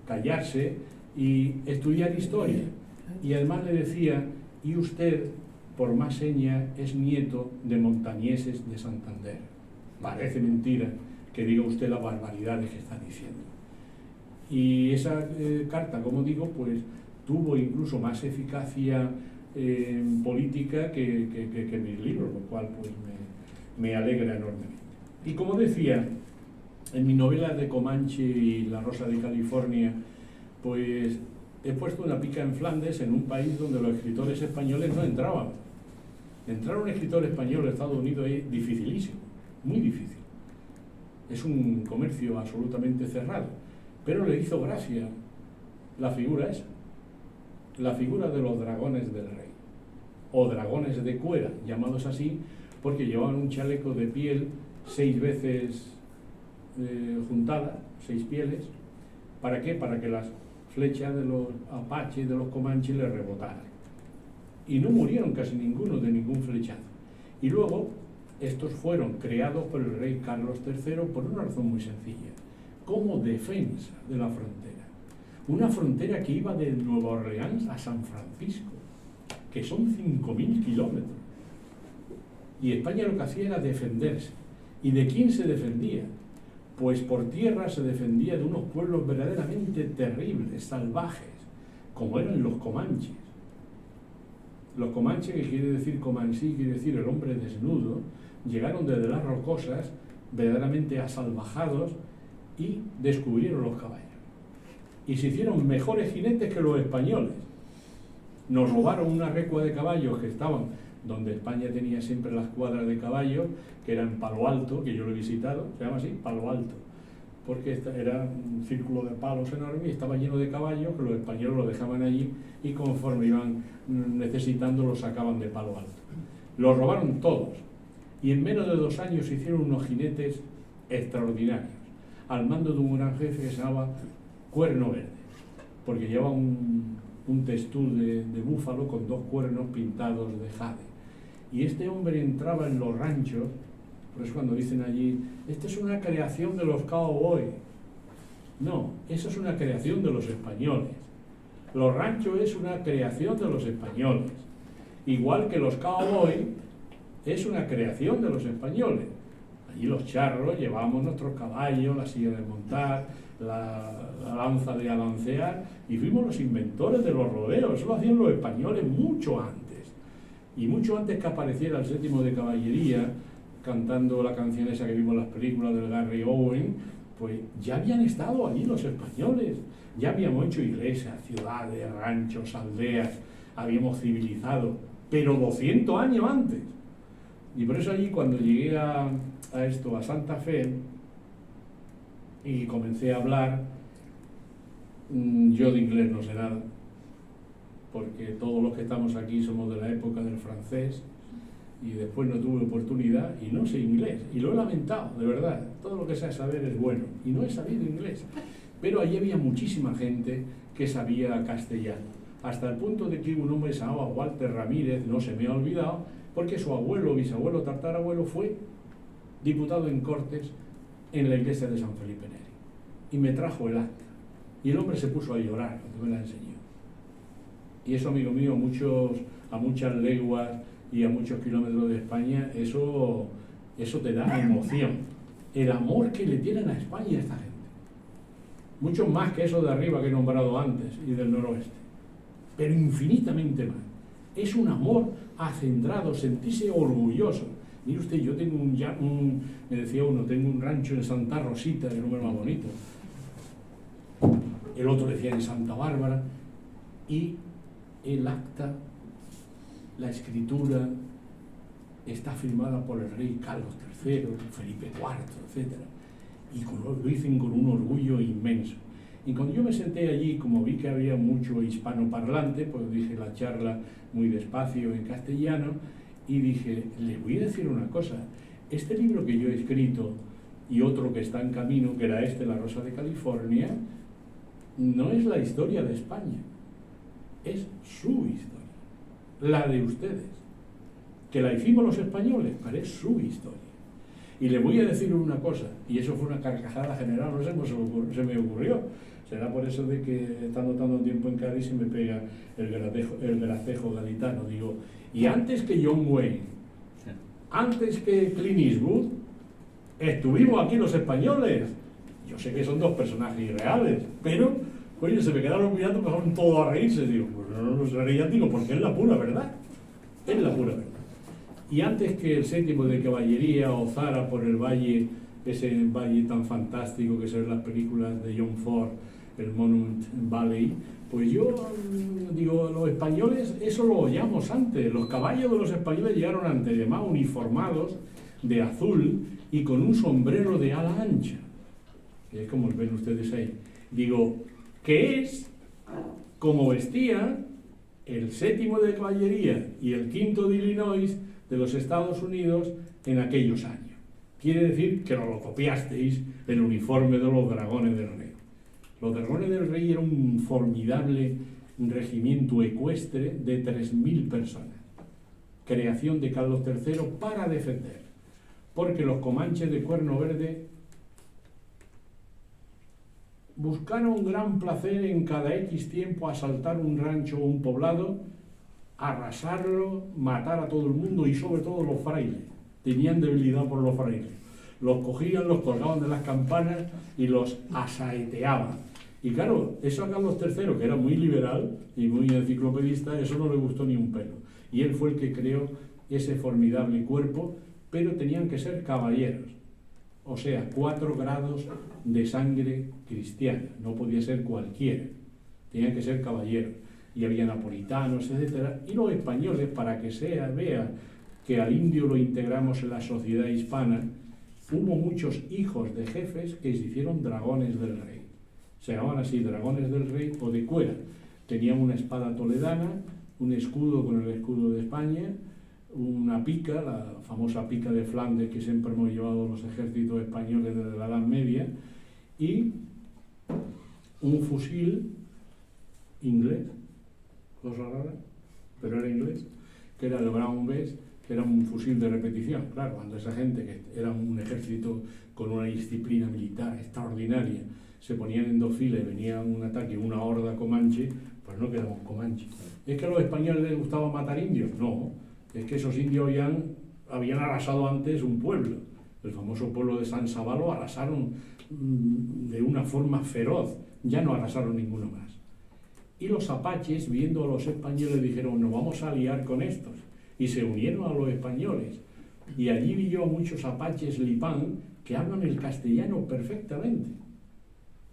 callarse y estudiar historia. Y además le decía, y usted, por más seña, es nieto de montañeses de Santander. Parece mentira que diga usted las barbaridades que está diciendo. Y esa carta, como digo, pues tuvo incluso más eficacia política que mis libros, lo cual pues me alegra enormemente. Y como decía, en mi novela de Comanche y La Rosa de California, pues he puesto una pica en Flandes, en un país donde los escritores españoles no entraban. Entrar un escritor español a Estados Unidos es dificilísimo, muy difícil. Es un comercio absolutamente cerrado, pero le hizo gracia la figura esa, la figura de los dragones del rey, o dragones de cuera, llamados así, porque llevaban un chaleco de piel 6 veces juntada, 6 pieles. ¿Para qué? Para que las flechas de los apaches, de los comanches, les rebotaran. Y no murieron casi ninguno de ningún flechazo. Y luego, estos fueron creados por el rey Carlos III por una razón muy sencilla, como defensa de la frontera. Una frontera que iba de Nueva Orleans a San Francisco, que son 5.000 kilómetros. Y España lo que hacía era defenderse. ¿Y de quién se defendía? Pues por tierra se defendía de unos pueblos verdaderamente terribles, salvajes, como eran los comanches. Los comanches, que quiere decir comancí, quiere decir el hombre desnudo, llegaron desde las rocosas, verdaderamente asalvajados, y descubrieron los caballos. Y se hicieron mejores jinetes que los españoles. Nos robaron una recua de caballos que estaban donde España tenía siempre las cuadras de caballos, que eran Palo Alto, que yo lo he visitado, se llama así, Palo Alto, porque era un círculo de palos enorme y estaba lleno de caballos, que los españoles lo dejaban allí y conforme iban necesitando los sacaban de Palo Alto. Los robaron todos y en menos de 2 años se hicieron unos jinetes extraordinarios, al mando de un gran jefe que se llamaba Cuerno Verde, porque llevaba un testú de búfalo con 2 cuernos pintados de jade. Y este hombre entraba en los ranchos, por eso cuando dicen allí, esta es una creación de los cowboys. No, eso es una creación de los españoles. Los ranchos es una creación de los españoles. Igual que los cowboys es una creación de los españoles. Allí los charros llevábamos nuestros caballos, la silla de montar, la lanza de alancear, y fuimos los inventores de los rodeos. Eso lo hacían los españoles mucho antes. Y mucho antes que apareciera el 7º de caballería, cantando la canción esa que vimos en las películas del Gary Owen, pues ya habían estado allí los españoles. Ya habíamos hecho iglesias, ciudades, ranchos, aldeas, habíamos civilizado, pero 200 años antes. Y por eso allí cuando llegué a Santa Fe, y comencé a hablar, yo de inglés no sé nada, porque todos los que estamos aquí somos de la época del francés, y después no tuve oportunidad y no sé inglés, y lo he lamentado, de verdad. Todo lo que sea saber es bueno, y no he sabido inglés. Pero allí había muchísima gente que sabía castellano, hasta el punto de que un hombre se llamaba Walter Ramírez, no se me ha olvidado, porque su abuelo, bisabuelo, tatarabuelo fue diputado en Cortes en la iglesia de San Felipe Neri, y me trajo el acta, y el hombre se puso a llorar cuando me la enseñó. Y eso, amigo mío, a muchas leguas y a muchos kilómetros de España, eso te da emoción, el amor que le tienen a España a esta gente, mucho más que eso de arriba que he nombrado antes y del noroeste, pero infinitamente más. Es un amor acendrado, sentirse orgulloso. Mire usted, yo tengo me decía uno, tengo un rancho en Santa Rosita, el nombre más bonito. El otro decía en Santa Bárbara, y el acta, la escritura, está firmada por el rey Carlos III, Felipe IV, etc. Y lo dicen con un orgullo inmenso. Y cuando yo me senté allí, como vi que había mucho hispanoparlante, pues dije la charla muy despacio en castellano, y dije, le voy a decir una cosa, este libro que yo he escrito y otro que está en camino, que era La Rosa de California, no es la historia de España, es su historia, la de ustedes. Que la hicimos los españoles, pero es su historia. Y le voy a decir una cosa, y eso fue una carcajada general, no sé, se me ocurrió. Será por eso de que estando tanto tiempo en Cádiz se me pega el gracejo gaditano. Digo, y antes que John Wayne, antes que Clint Eastwood, estuvimos aquí los españoles. Yo sé que son dos personajes irreales, pero, oye, se me quedaron mirando, pasaron todos a reírse. Digo, pues no se reían, digo, porque es la pura verdad. Es la pura verdad. Y antes que el séptimo de caballería o Zara por el valle, ese valle tan fantástico que se ven las películas de John Ford, el Monument Valley, pues yo digo, los españoles, eso lo oíamos antes. Los caballos de los españoles llegaron antes, además uniformados de azul y con un sombrero de ala ancha, que es como ven ustedes ahí. Digo, que es como vestían el séptimo de caballería y el quinto de Illinois de los Estados Unidos en aquellos años. Quiere decir que no lo copiasteis el uniforme de los dragones del rey. Los dragones del rey era un formidable regimiento ecuestre de 3.000 personas, creación de Carlos III para defender, porque los comanches de Cuerno Verde buscaron un gran placer en cada X tiempo asaltar un rancho o un poblado, arrasarlo, matar a todo el mundo y sobre todo los frailes. Tenían debilidad por los frailes. Los cogían, los colgaban de las campanas y los asaeteaban. Y claro, eso a Carlos III, que era muy liberal y muy enciclopedista, eso no le gustó ni un pelo. Y él fue el que creó ese formidable cuerpo, pero tenían que ser caballeros. O sea, 4 grados de sangre cristiana. No podía ser cualquiera. Tenían que ser caballeros. Y había napolitanos, etc. Y los españoles, para que vea que al indio lo integramos en la sociedad hispana, hubo muchos hijos de jefes que se hicieron dragones del rey. Se llamaban así, dragones del rey o de cuera. Tenían una espada toledana, un escudo con el escudo de España, una pica, la famosa pica de Flandes que siempre hemos llevado los ejércitos españoles desde la Edad Media, y un fusil inglés, cosa rara, pero era inglés, que era el Brown Bess, que era un fusil de repetición. Claro, cuando esa gente, que era un ejército con una disciplina militar extraordinaria, se ponían en 2 filas y venía un ataque, una horda comanche, pues no quedaba un comanche. ¿Es que a los españoles les gustaba matar indios? No, es que esos indios habían arrasado antes un pueblo. El famoso pueblo de San Sabalo arrasaron de una forma feroz, ya no arrasaron ninguno más. Y los apaches, viendo a los españoles, dijeron, nos vamos a aliar con estos. Y se unieron a los españoles. Y allí vi yo a muchos apaches lipán que hablan el castellano perfectamente,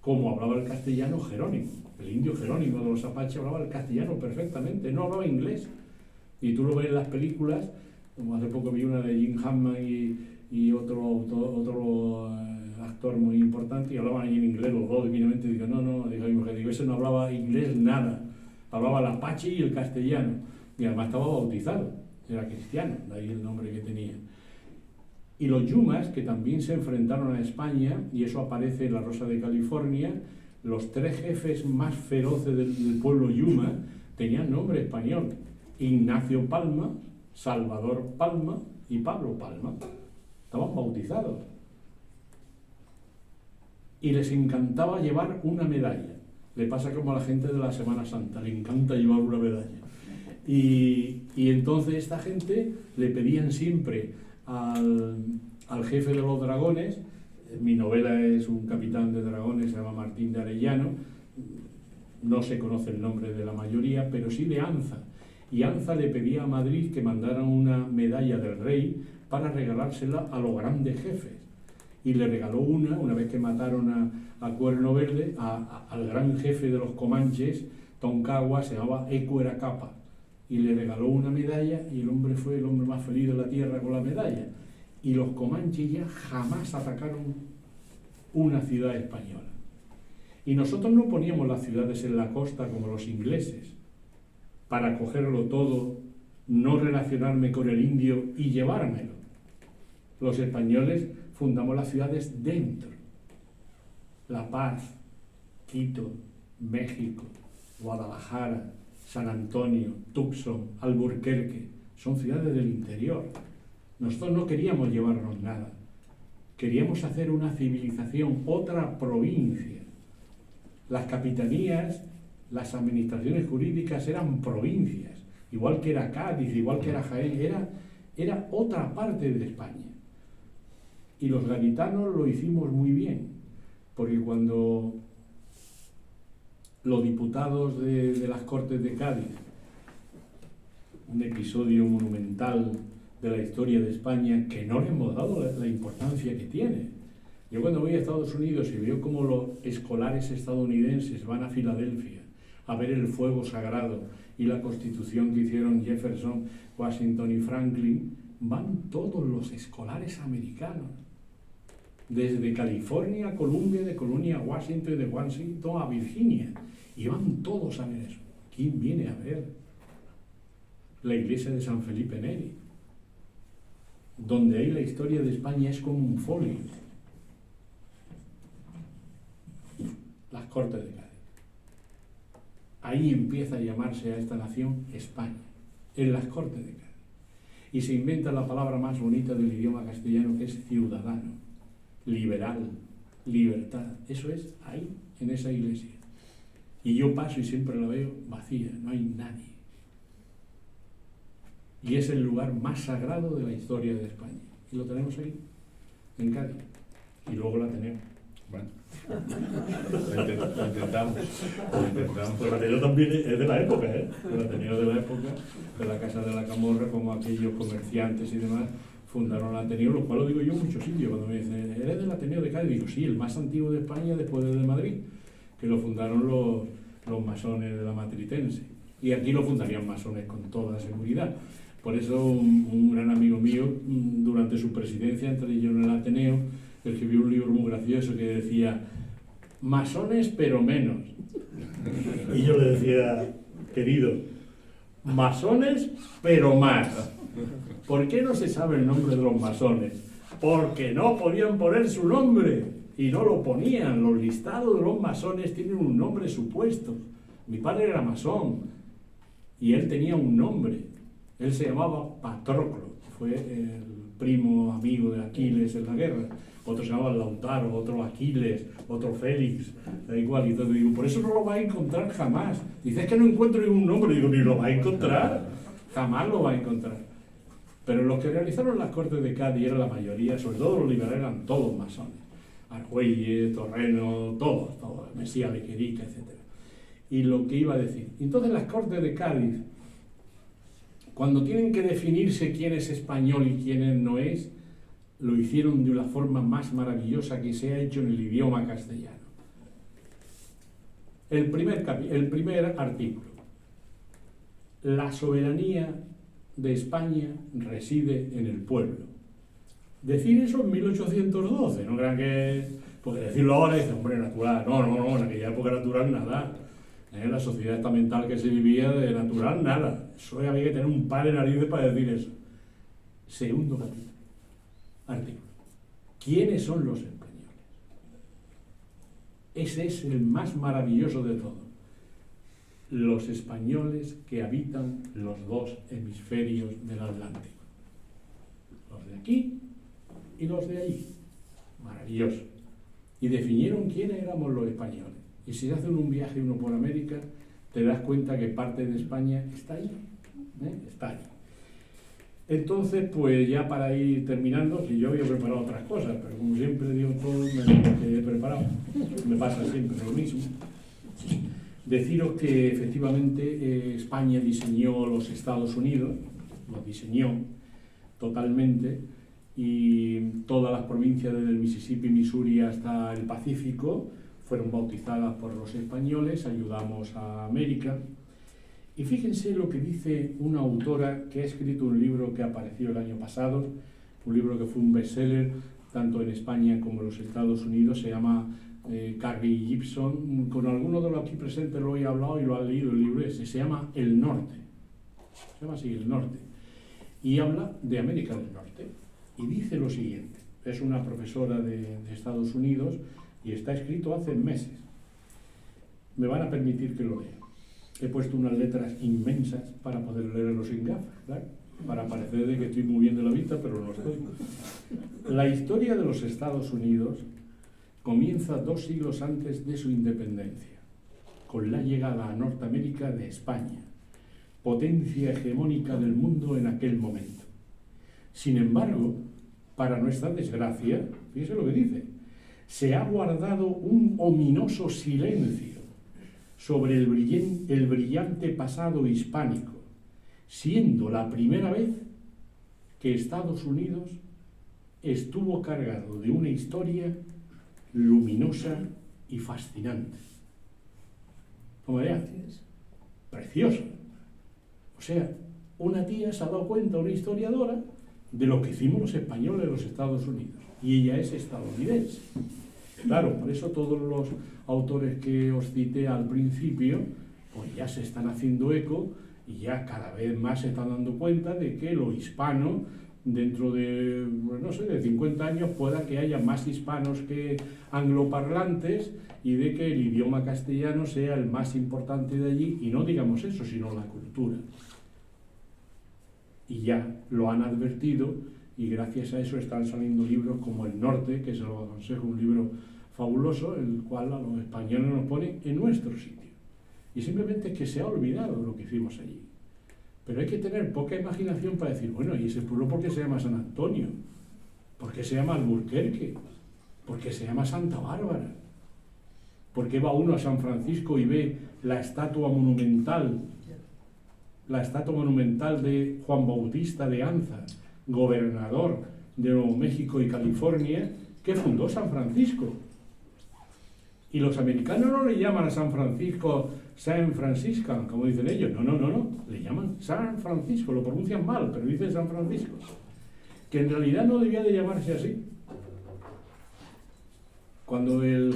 como hablaba el castellano Jerónimo. El indio Jerónimo de los apaches hablaba el castellano perfectamente, no hablaba inglés. Y tú lo ves en las películas, como hace poco vi una de Jim Hammond y otro actor muy importante, y hablaban ahí en inglés los dos divinamente. Digo, no, digo, mi mujer, digo, ese no hablaba inglés nada, hablaba el apache y el castellano, y además estaba bautizado, era cristiano, de ahí el nombre que tenía. Y los yumas, que también se enfrentaron a España, y eso aparece en La Rosa de California, los 3 jefes más feroces del pueblo yuma tenían nombre español: Ignacio Palma, Salvador Palma y Pablo Palma. Estaban bautizados. Y les encantaba llevar una medalla. Le pasa como a la gente de la Semana Santa, le encanta llevar una medalla. Y entonces esta gente le pedían siempre al jefe de los dragones. Mi novela es un capitán de dragones, se llama Martín de Arellano, no se conoce el nombre de la mayoría, pero sí de Anza. Y Anza le pedía a Madrid que mandaran una medalla del rey para regalársela a los grandes jefes. Y le regaló una vez que mataron a Cuerno Verde, al gran jefe de los comanches, Toncagua, se llamaba Ecuera Capa. Y le regaló una medalla, y el hombre fue el hombre más feliz de la tierra con la medalla. Y los comanches ya jamás atacaron una ciudad española. Y nosotros no poníamos las ciudades en la costa como los ingleses, para cogerlo todo, no relacionarme con el indio y llevármelo. Los españoles fundamos las ciudades dentro. La Paz, Quito, México, Guadalajara, San Antonio, Tucson, Alburquerque, son ciudades del interior. Nosotros no queríamos llevarnos nada. Queríamos hacer una civilización, otra provincia. Las capitanías, las administraciones jurídicas eran provincias, igual que era Cádiz, igual que era Jaén, era otra parte de España. Y los gaditanos lo hicimos muy bien, porque cuando los diputados de las Cortes de Cádiz, un episodio monumental de la historia de España que no le hemos dado la importancia que tiene. Yo cuando voy a Estados Unidos y veo cómo los escolares estadounidenses van a Filadelfia a ver el fuego sagrado y la constitución que hicieron Jefferson, Washington y Franklin, van todos los escolares americanos, desde California a Columbia, de Columbia a Washington y de Washington a Virginia, y van todos a ver eso. ¿Quién viene a ver? La iglesia de San Felipe Neri, donde ahí la historia de España es como un folio. Las Cortes de Cádiz. Ahí empieza a llamarse a esta nación España, en las Cortes de Cádiz. Y se inventa la palabra más bonita del idioma castellano, que es ciudadano, liberal, libertad. Eso es ahí, en esa iglesia. Y yo paso y siempre la veo vacía, no hay nadie. Y es el lugar más sagrado de la historia de España. Y lo tenemos ahí, en Cádiz. Y luego la tenemos. Bueno, lo intentamos. Pues el Ateneo también es de la época, ¿eh? El Ateneo de la época, de la Casa de la Camorra, como aquellos comerciantes y demás fundaron el Ateneo, lo cual lo digo yo en muchos sitios. Cuando me dicen, ¿eres del Ateneo de Cádiz? Digo, sí, el más antiguo de España después del de Madrid, que lo fundaron los masones de la Matritense. Y aquí lo fundarían masones con toda seguridad. Por eso un gran amigo mío, durante su presidencia, entre yo en el Ateneo, escribió un libro muy gracioso que decía masones pero menos. Y yo le decía, querido, masones pero más. ¿Por qué no se sabe el nombre de los masones? Porque no podían poner su nombre y no lo ponían. Los listados de los masones tienen un nombre supuesto. Mi padre era masón y él tenía un nombre. Él se llamaba Patroclo, fue el primo amigo de Aquiles en la guerra. Otro se llamaba Lautaro, otro Aquiles, otro Félix, da igual. Y entonces digo, por eso no lo va a encontrar jamás. Dice, es que no encuentro ningún nombre. Digo, ni lo va a encontrar, jamás lo va a encontrar. Pero los que realizaron las Cortes de Cádiz era la mayoría, sobre todo los liberales, eran todos masones. Argüelles, Torreno, todos, Mesía Bequerica, etc. Y lo que iba a decir. Entonces las Cortes de Cádiz, cuando tienen que definirse quién es español y quién no es, lo hicieron de la forma más maravillosa que se ha hecho en el idioma castellano. El primer artículo. La soberanía de España reside en el pueblo. Decir eso en 1812, no crean que... Porque decirlo ahora dice, hombre, natural. No, en aquella época natural nada. La sociedad estamental que se vivía de natural nada. Eso había que tener un par de narices para decir eso. Segundo capítulo. Artículo. ¿Quiénes son los españoles? Ese es el más maravilloso de todo. Los españoles que habitan los dos hemisferios del Atlántico. Los de aquí y los de allí. Maravilloso. Y definieron quiénes éramos los españoles. Y si hacen un viaje uno por América, te das cuenta que parte de España está ahí. Está ahí. Entonces, pues ya para ir terminando, que yo había preparado otras cosas, pero como siempre digo todo, me he preparado. Me pasa siempre lo mismo. Deciros que efectivamente España diseñó los Estados Unidos, los diseñó totalmente, y todas las provincias desde el Mississippi, Missouri hasta el Pacífico fueron bautizadas por los españoles, ayudamos a América. Y fíjense lo que dice una autora que ha escrito un libro que apareció el año pasado, un libro que fue un bestseller tanto en España como en los Estados Unidos, se llama Carrie Gibson. Con algunos de los aquí presentes lo he hablado y lo han leído el libro ese, se llama El Norte, se llama así, El Norte, y habla de América del Norte, y dice lo siguiente, es una profesora de Estados Unidos y está escrito hace meses. me van a permitir que lo lea. He puesto unas letras inmensas para poder leerlo sin gafas, claro, para parecer de que estoy muy bien de la vista, pero no estoy. La historia de los Estados Unidos comienza 2 siglos antes de su independencia, con la llegada a Norteamérica de España, potencia hegemónica del mundo en aquel momento. Sin embargo, para nuestra desgracia, fíjese lo que dice, se ha guardado un ominoso silencio sobre el brillante pasado hispánico, siendo la primera vez que Estados Unidos estuvo cargado de una historia luminosa y fascinante. ¿Cómo era? Preciosa. O sea, una tía se ha dado cuenta, una historiadora, de lo que hicimos los españoles en los Estados Unidos. Y ella es estadounidense. Claro, por eso todos los autores que os cité al principio, pues ya se están haciendo eco y ya cada vez más se están dando cuenta de que lo hispano, dentro de, no sé, de 50 años, pueda que haya más hispanos que angloparlantes y de que el idioma castellano sea el más importante de allí, y no digamos eso, sino la cultura. Y ya lo han advertido, y gracias a eso están saliendo libros como El Norte, que se lo aconsejo, un libro fabuloso, el cual a los españoles nos pone en nuestro sitio. Y simplemente es que se ha olvidado lo que hicimos allí. Pero hay que tener poca imaginación para decir, bueno, ¿y ese pueblo por qué se llama San Antonio? ¿Por qué se llama Alburquerque? ¿Por qué se llama Santa Bárbara? ¿Por qué va uno a San Francisco y ve la estatua monumental de Juan Bautista de Anza, gobernador de Nuevo México y California, que fundó San Francisco? Y los americanos no le llaman a San Francisco San Francisco, como dicen ellos. No. Le llaman San Francisco, lo pronuncian mal, pero dicen San Francisco. Que en realidad no debía de llamarse así. Cuando el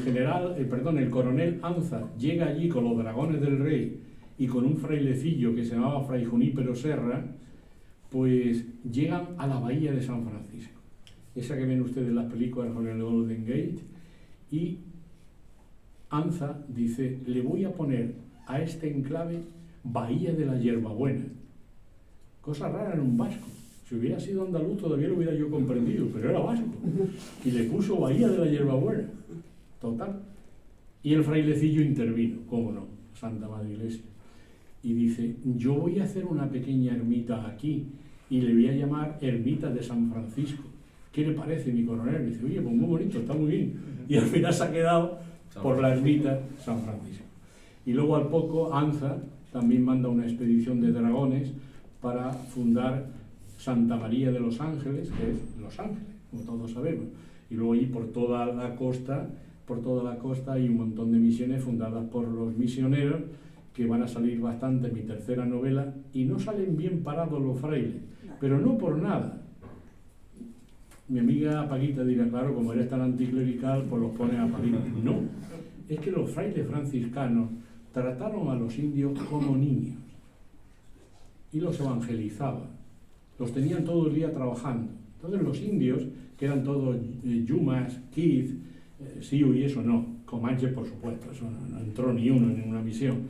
coronel Anza llega allí con los dragones del rey y con un frailecillo que se llamaba Fray Junípero Serra, pues llegan a la bahía de San Francisco. Esa que ven ustedes en las películas con el Golden Gate. Y Anza dice, le voy a poner a este enclave Bahía de la Hierbabuena. Cosa rara en un vasco. Si hubiera sido andaluz todavía lo hubiera yo comprendido, pero era vasco. Y le puso Bahía de la Hierbabuena. Total. Y el frailecillo intervino, cómo no, Santa Madre Iglesia. Y dice, yo voy a hacer una pequeña ermita aquí y le voy a llamar Ermita de San Francisco. ¿Qué le parece, mi coronel? Y dice, oye, pues muy bonito, está muy bien. Y al final se ha quedado por la ermita San Francisco. Y luego al poco Anza también manda una expedición de dragones para fundar Santa María de los Ángeles, que es Los Ángeles, como todos sabemos. Y luego allí por toda la costa hay un montón de misiones fundadas por los misioneros, que van a salir bastante en mi tercera novela, y no salen bien parados los frailes, pero no por nada. Mi amiga Paquita dirá, claro, como eres tan anticlerical, pues los pones a parir. No, es que los frailes franciscanos trataron a los indios como niños y los evangelizaban. Los tenían todo el día trabajando. Entonces los indios, que eran todos Yumas, Kith, Sioux y eso no, Comanche por supuesto, eso no entró ni uno en ninguna misión,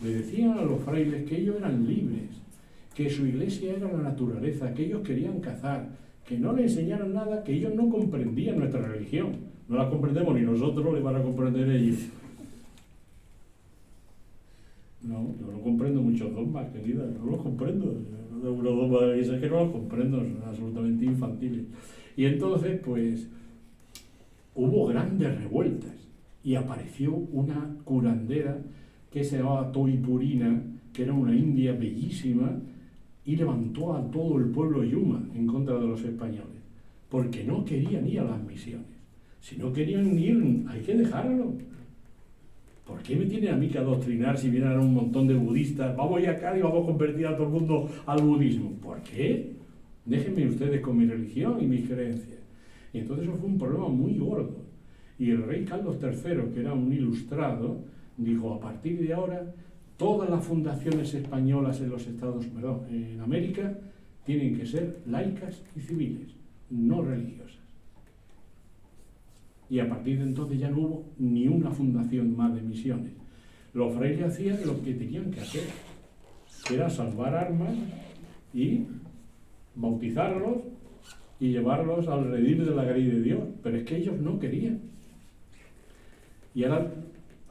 le decían a los frailes que ellos eran libres, que su iglesia era la naturaleza, que ellos querían cazar, que no le enseñaron nada, que ellos no comprendían nuestra religión. No la comprendemos ni nosotros, le van a comprender ellos. No, yo no comprendo muchos dogmas, querida, no los comprendo. Unos dogmas es que no los comprendo, son absolutamente infantiles. Y entonces, pues, hubo grandes revueltas y apareció una curandera que se llamaba Toipurina, que era una india bellísima, y levantó a todo el pueblo yuma en contra de los españoles, porque no querían ir a las misiones. Si no querían ir, hay que dejarlo. ¿Por qué me tienen a mí que adoctrinar si vienen un montón de budistas? Vamos a acá y vamos a convertir a todo el mundo al budismo. ¿Por qué? Déjenme ustedes con mi religión y mis creencias. Y entonces eso fue un problema muy gordo. Y el rey Carlos III, que era un ilustrado, dijo, a partir de ahora, todas las fundaciones españolas en América tienen que ser laicas y civiles, no religiosas. Y a partir de entonces ya no hubo ni una fundación más de misiones. Los frailes hacían lo que tenían que hacer, que era salvar armas y bautizarlos y llevarlos al redil de la grey de Dios, pero es que ellos no querían. Y ahora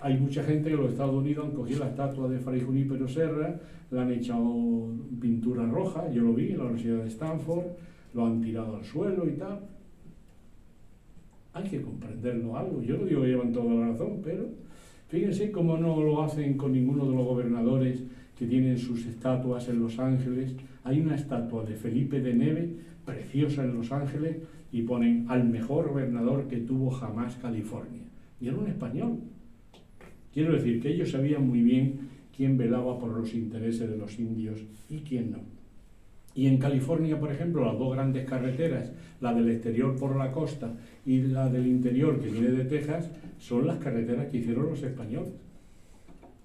hay mucha gente que en los Estados Unidos han cogido la estatua de Fray Junípero Serra, le han echado pintura roja, yo lo vi en la Universidad de Stanford, lo han tirado al suelo y tal. Hay que comprenderlo algo. Yo no digo que llevan toda la razón, pero fíjense cómo no lo hacen con ninguno de los gobernadores que tienen sus estatuas en Los Ángeles. Hay una estatua de Felipe de Neve preciosa en Los Ángeles y ponen al mejor gobernador que tuvo jamás California. Y era un español. Quiero decir que ellos sabían muy bien quién velaba por los intereses de los indios y quién no. Y en California, por ejemplo, las dos grandes carreteras, la del exterior por la costa y la del interior que viene de Texas, son las carreteras que hicieron los españoles.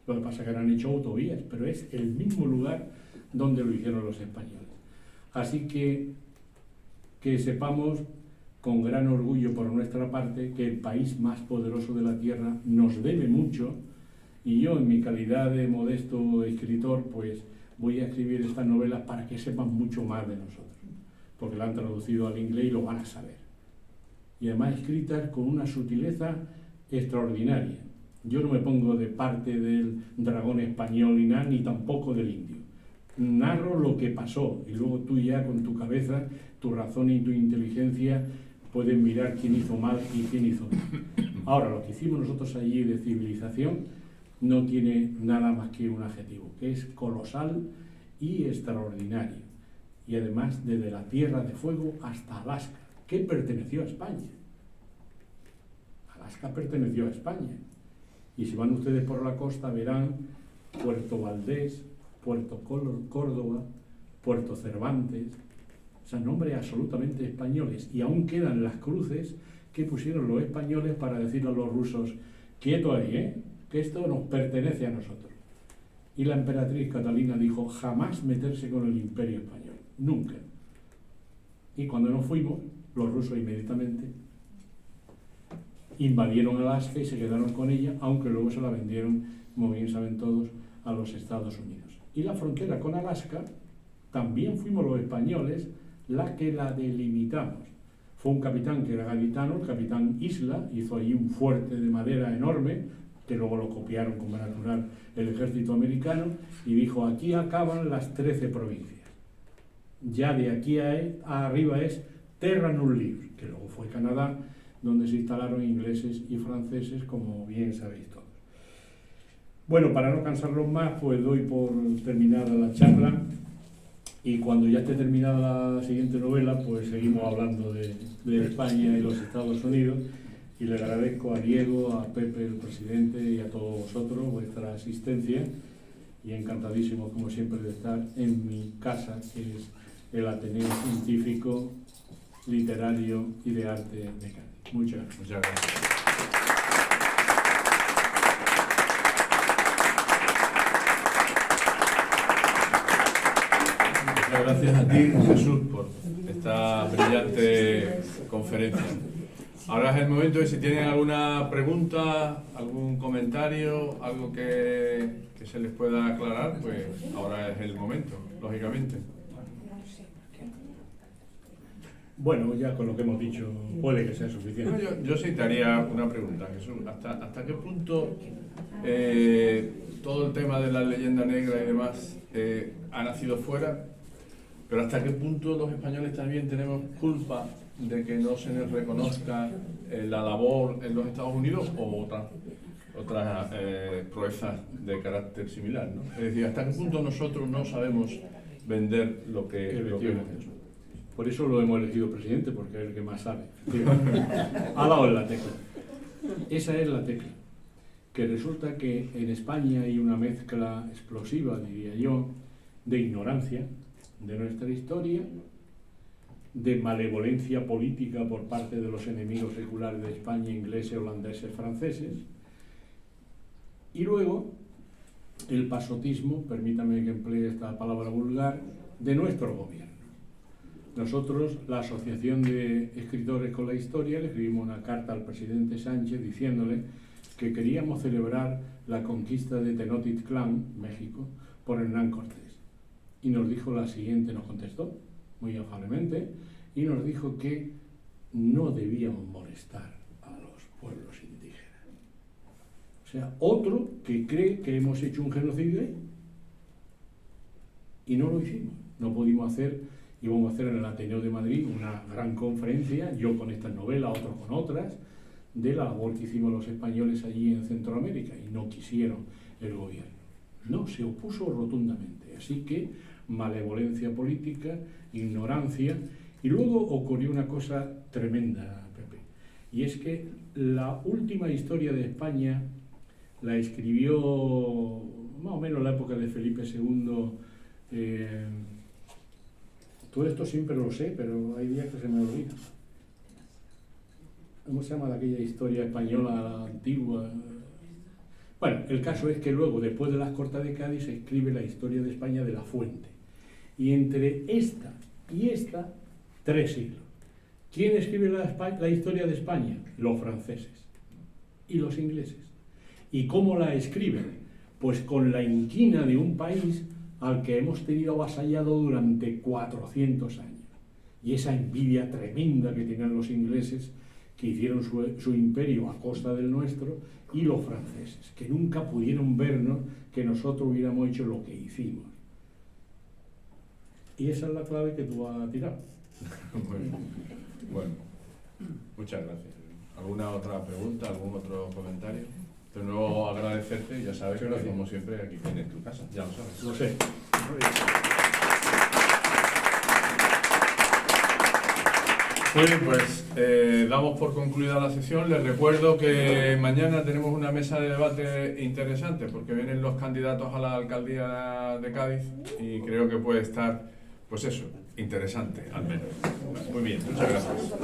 Lo que pasa es que han hecho autovías, pero es el mismo lugar donde lo hicieron los españoles. Así que sepamos con gran orgullo por nuestra parte que el país más poderoso de la tierra nos debe mucho, y yo en mi calidad de modesto escritor pues voy a escribir estas novelas para que sepan mucho más de nosotros, porque la han traducido al inglés y lo van a saber, y además escritas con una sutileza extraordinaria. Yo no me pongo de parte del dragón español ni tampoco del indio. Narro lo que pasó y luego tú ya con tu cabeza, tu razón y tu inteligencia puedes mirar quién hizo mal y quién hizo bien. Ahora, lo que hicimos nosotros allí de civilización no tiene nada más que un adjetivo, que es colosal y extraordinario. Y además desde la Tierra de Fuego hasta Alaska, que perteneció a España. Alaska perteneció a España. Y si van ustedes por la costa verán Puerto Valdés, Puerto Córdoba, Puerto Cervantes, o sea, nombres absolutamente españoles. Y aún quedan las cruces que pusieron los españoles para decirle a los rusos, quieto ahí, que esto nos pertenece a nosotros. Y la emperatriz Catalina dijo, jamás meterse con el imperio español, nunca. Y cuando nos fuimos, los rusos inmediatamente invadieron Alaska y se quedaron con ella, aunque luego se la vendieron, como bien saben todos, a los Estados Unidos. Y la frontera con Alaska, también fuimos los españoles la que la delimitamos. Fue un capitán que era gaditano, el capitán Isla, hizo allí un fuerte de madera enorme, que luego lo copiaron como natural el ejército americano, y dijo, aquí acaban las 13 provincias. Ya de aquí a arriba es Terra Nullius, que luego fue Canadá, donde se instalaron ingleses y franceses, como bien sabéis todos. Bueno, para no cansarlos más, pues doy por terminada la charla, y cuando ya esté terminada la siguiente novela, pues seguimos hablando de España y los Estados Unidos, y le agradezco a Diego, a Pepe, el presidente, y a todos vosotros vuestra asistencia, y encantadísimo, como siempre, de estar en mi casa, que es el Ateneo Científico, Literario y de Arte de Cádiz. Muchas gracias. Muchas gracias. Muchas gracias a ti, Jesús, por esta brillante conferencia. Ahora es el momento de si tienen alguna pregunta, algún comentario, algo que se les pueda aclarar, pues ahora es el momento, lógicamente. Bueno, ya con lo que hemos dicho puede que sea suficiente. Yo sí te haría una pregunta, Jesús. ¿Hasta qué punto todo el tema de la leyenda negra y demás ha nacido fuera? Pero ¿hasta qué punto los españoles también tenemos culpa de que no se nos reconozca la labor en los Estados Unidos o otras proezas de carácter similar, ¿no? Es decir, ¿hasta qué punto nosotros no sabemos vender lo que hemos hecho? Por eso lo hemos elegido presidente, porque es el que más sabe. Ha dado en la tecla. Esa es la tecla. Que resulta que en España hay una mezcla explosiva, diría yo, de ignorancia de nuestra historia, de malevolencia política por parte de los enemigos seculares de España, ingleses, holandeses, franceses, y luego el pasotismo, permítame que emplee esta palabra vulgar, de nuestro gobierno. Nosotros, la Asociación de Escritores con la Historia, le escribimos una carta al presidente Sánchez diciéndole que queríamos celebrar la conquista de Tenochtitlán, México, por Hernán Cortés. Y nos dijo la siguiente, nos contestó muy afablemente, y nos dijo que no debíamos molestar a los pueblos indígenas. O sea, otro que cree que hemos hecho un genocidio ahí. Y no lo hicimos. No pudimos hacer, íbamos a hacer en el Ateneo de Madrid una gran conferencia, yo con estas novelas, otros con otras, de la labor que hicimos los españoles allí en Centroamérica, y no quisieron el gobierno. No, se opuso rotundamente. Así que malevolencia política, ignorancia, y luego ocurrió una cosa tremenda, Pepe, y es que la última historia de España la escribió más o menos en la época de Felipe II. Todo esto siempre lo sé, pero hay días que se me olvida. ¿Cómo se llama de aquella historia española antigua? Bueno, el caso es que luego, después de las Cortes de Cádiz, se escribe la historia de España de la Fuente. Y entre esta y esta, 3 siglos. ¿Quién escribe la historia de España? Los franceses y los ingleses. ¿Y cómo la escriben? Pues con la inquina de un país al que hemos tenido avasallado durante 400 años. Y esa envidia tremenda que tenían los ingleses, que hicieron su imperio a costa del nuestro, y los franceses, que nunca pudieron vernos que nosotros hubiéramos hecho lo que hicimos. Y esa es la clave que tú has tirado. Muy bien. Bueno, muchas gracias. ¿Alguna otra pregunta, algún otro comentario? De nuevo agradecerte, ya sabes que como siempre aquí tienes tu casa, ya lo sabes. Lo sé. Muy bien, pues damos por concluida la sesión. Les recuerdo que mañana tenemos una mesa de debate interesante porque vienen los candidatos a la alcaldía de Cádiz y creo que puede estar, pues eso, interesante al menos. Muy bien, muchas gracias.